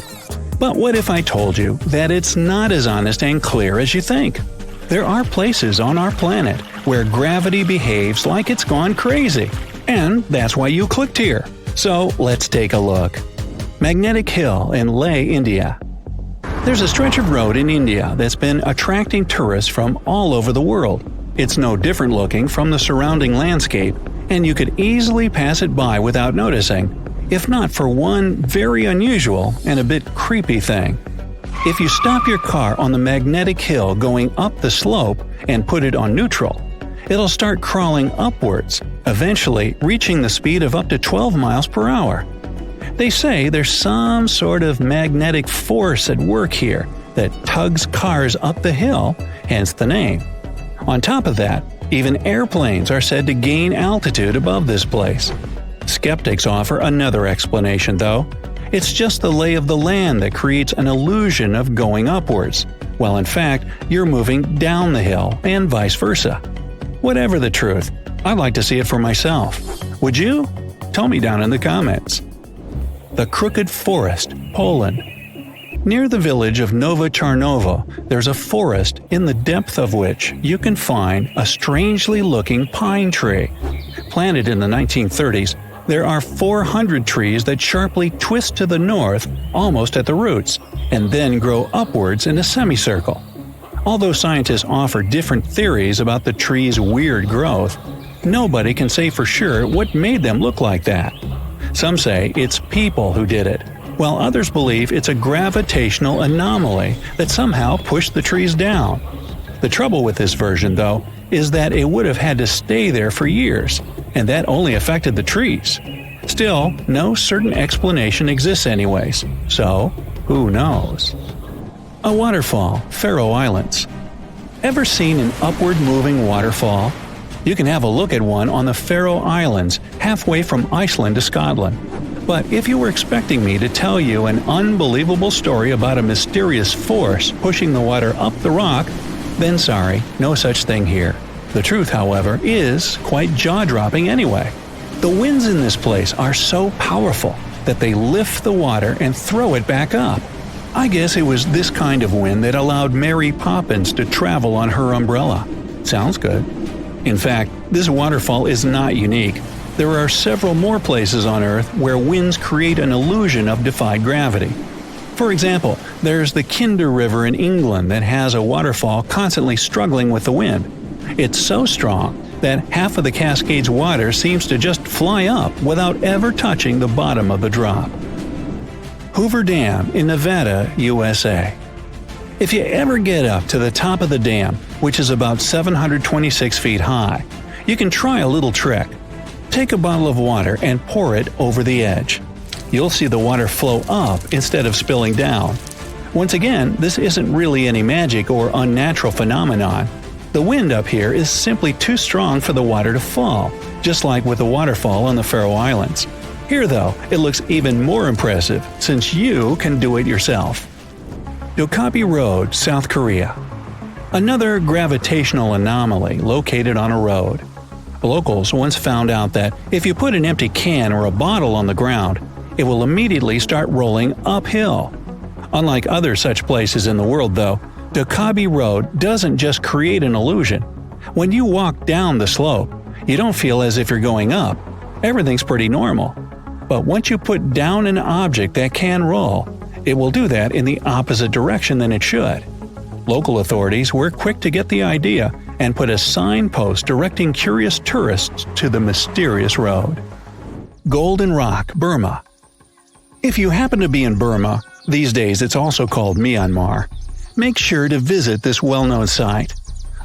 But what if I told you that it's not as honest and clear as you think? There are places on our planet where gravity behaves like it's gone crazy. And that's why you clicked here. So let's take a look. Magnetic Hill in Leh, India. There's a stretch of road in India that's been attracting tourists from all over the world. It's no different looking from the surrounding landscape, and you could easily pass it by without noticing, if not for one very unusual and a bit creepy thing. If you stop your car on the magnetic hill going up the slope and put it on neutral, it'll start crawling upwards, eventually reaching the speed of up to 12 miles per hour. They say there's some sort of magnetic force at work here that tugs cars up the hill, hence the name. On top of that, even airplanes are said to gain altitude above this place. Skeptics offer another explanation, though. It's just the lay of the land that creates an illusion of going upwards, while in fact you're moving down the hill and vice versa. Whatever the truth, I'd like to see it for myself. Would you? Tell me down in the comments. The Crooked Forest, Poland. Near the village of Nowa Charnowo, there's a forest in the depth of which you can find a strangely looking pine tree. Planted in the 1930s, there are 400 trees that sharply twist to the north almost at the roots, and then grow upwards in a semicircle. Although scientists offer different theories about the tree's weird growth, nobody can say for sure what made them look like that. Some say it's people who did it, while others believe it's a gravitational anomaly that somehow pushed the trees down. The trouble with this version, though, is that it would have had to stay there for years, and that only affected the trees. Still, no certain explanation exists anyways, so who knows? A waterfall, Faroe Islands. Ever seen an upward-moving waterfall? You can have a look at one on the Faroe Islands, halfway from Iceland to Scotland. But if you were expecting me to tell you an unbelievable story about a mysterious force pushing the water up the rock, then sorry, no such thing here. The truth, however, is quite jaw-dropping anyway. The winds in this place are so powerful that they lift the water and throw it back up. I guess it was this kind of wind that allowed Mary Poppins to travel on her umbrella. Sounds good. In fact, this waterfall is not unique. There are several more places on Earth where winds create an illusion of defied gravity. For example, there's the Kinder River in England that has a waterfall constantly struggling with the wind. It's so strong that half of the Cascades water seems to just fly up without ever touching the bottom of the drop. Hoover Dam in Nevada, USA. If you ever get up to the top of the dam, which is about 726 feet high, you can try a little trick. Take a bottle of water and pour it over the edge. You'll see the water flow up instead of spilling down. Once again, this isn't really any magic or unnatural phenomenon. The wind up here is simply too strong for the water to fall, just like with the waterfall on the Faroe Islands. Here though, it looks even more impressive since you can do it yourself. Dokkaebi Road, South Korea. Another gravitational anomaly located on a road. Locals once found out that if you put an empty can or a bottle on the ground, it will immediately start rolling uphill. Unlike other such places in the world though, Dokkaebi Road doesn't just create an illusion. When you walk down the slope, you don't feel as if you're going up. Everything's pretty normal. But once you put down an object that can roll, it will do that in the opposite direction than it should. Local authorities were quick to get the idea and put a signpost directing curious tourists to the mysterious road. Golden Rock, Burma. If you happen to be in Burma, these days it's also called Myanmar, make sure to visit this well-known site.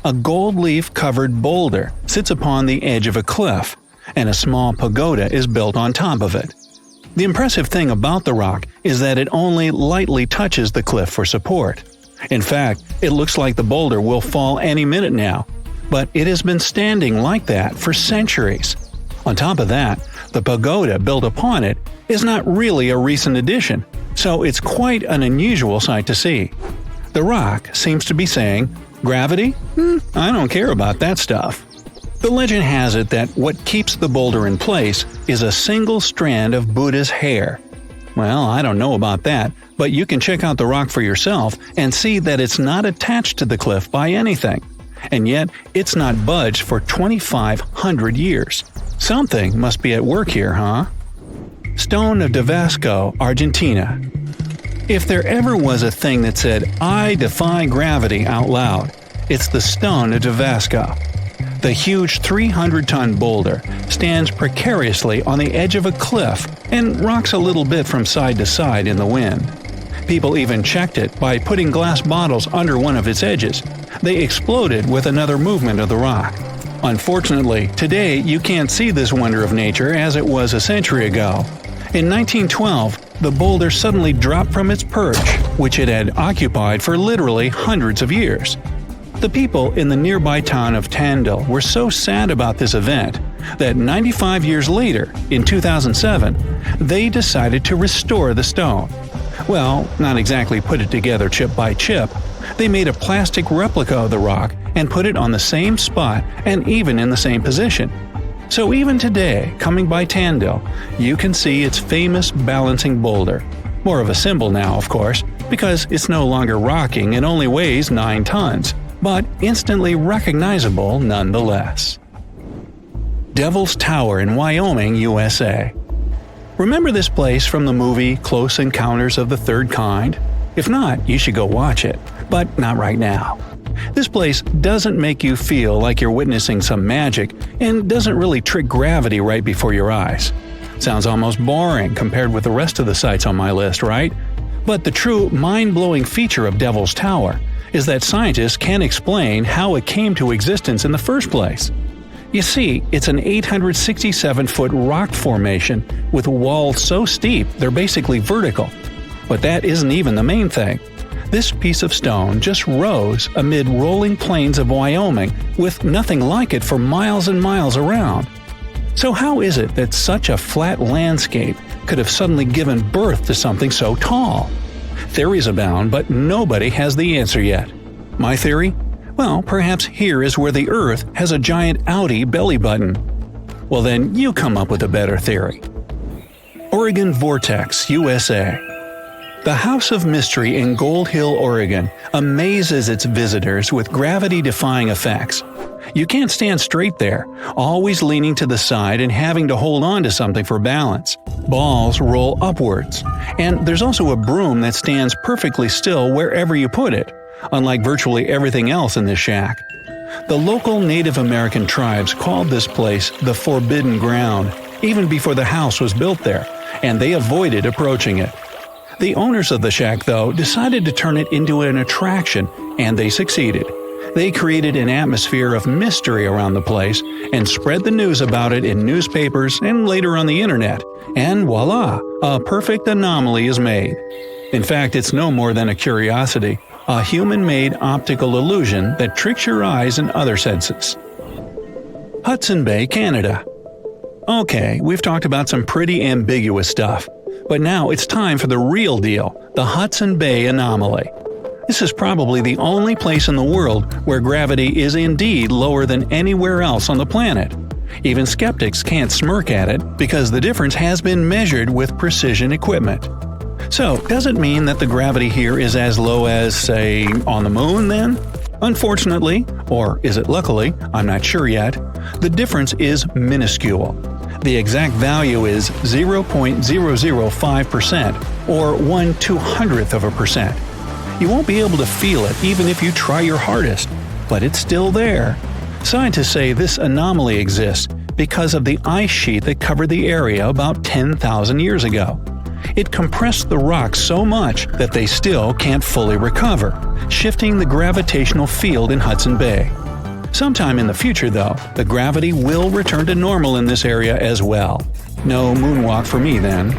A gold leaf-covered boulder sits upon the edge of a cliff, and a small pagoda is built on top of it. The impressive thing about the rock is that it only lightly touches the cliff for support. In fact, it looks like the boulder will fall any minute now, but it has been standing like that for centuries. On top of that, the pagoda built upon it is not really a recent addition, so it's quite an unusual sight to see. The rock seems to be saying, "Gravity? I don't care about that stuff." The legend has it that what keeps the boulder in place is a single strand of Buddha's hair. Well, I don't know about that, but you can check out the rock for yourself and see that it's not attached to the cliff by anything. And yet, it's not budged for 2,500 years. Something must be at work here, huh? Stone of Davasco, Argentina. If there ever was a thing that said, "I defy gravity" out loud, it's the Stone of Davasco. The huge 300-ton boulder stands precariously on the edge of a cliff and rocks a little bit from side to side in the wind. People even checked it by putting glass bottles under one of its edges. They exploded with another movement of the rock. Unfortunately, today you can't see this wonder of nature as it was a century ago. In 1912, the boulder suddenly dropped from its perch, which it had occupied for literally hundreds of years. The people in the nearby town of Tandil were so sad about this event that 95 years later, in 2007, they decided to restore the stone. Well, not exactly put it together chip by chip. They made a plastic replica of the rock and put it on the same spot and even in the same position. So even today, coming by Tandil, you can see its famous balancing boulder. More of a symbol now, of course, because it's no longer rocking and only weighs 9 tons. But instantly recognizable nonetheless. Devil's Tower in Wyoming, USA. Remember this place from the movie Close Encounters of the Third Kind? If not, you should go watch it, but not right now. This place doesn't make you feel like you're witnessing some magic and doesn't really trick gravity right before your eyes. Sounds almost boring compared with the rest of the sites on my list, right? But the true mind-blowing feature of Devil's Tower is that scientists can't explain how it came to existence in the first place. You see, it's an 867-foot rock formation with walls so steep they're basically vertical. But that isn't even the main thing. This piece of stone just rose amid rolling plains of Wyoming with nothing like it for miles and miles around. So how is it that such a flat landscape could have suddenly given birth to something so tall? Theories abound, but nobody has the answer yet. My theory? Well, perhaps here is where the Earth has a giant outie belly button. Well then, you come up with a better theory. Oregon Vortex, USA. The House of Mystery in Gold Hill, Oregon amazes its visitors with gravity-defying effects. You can't stand straight there, always leaning to the side and having to hold on to something for balance. Balls roll upwards. And there's also a broom that stands perfectly still wherever you put it, unlike virtually everything else in this shack. The local Native American tribes called this place the Forbidden Ground, even before the house was built there, and they avoided approaching it. The owners of the shack, though, decided to turn it into an attraction, and they succeeded. They created an atmosphere of mystery around the place and spread the news about it in newspapers and later on the internet, and voila, a perfect anomaly is made. In fact, it's no more than a curiosity, a human-made optical illusion that tricks your eyes and other senses. Hudson Bay, Canada. Okay, we've talked about some pretty ambiguous stuff. But now it's time for the real deal, the Hudson Bay anomaly. This is probably the only place in the world where gravity is indeed lower than anywhere else on the planet. Even skeptics can't smirk at it because the difference has been measured with precision equipment. So, does it mean that the gravity here is as low as, say, on the moon then? Unfortunately, or is it luckily, I'm not sure yet, the difference is minuscule. The exact value is 0.005%, or 1/200%. You won't be able to feel it even if you try your hardest, but it's still there. Scientists say this anomaly exists because of the ice sheet that covered the area about 10,000 years ago. It compressed the rocks so much that they still can't fully recover, shifting the gravitational field in Hudson Bay. Sometime in the future, though, the gravity will return to normal in this area as well. No moonwalk for me then.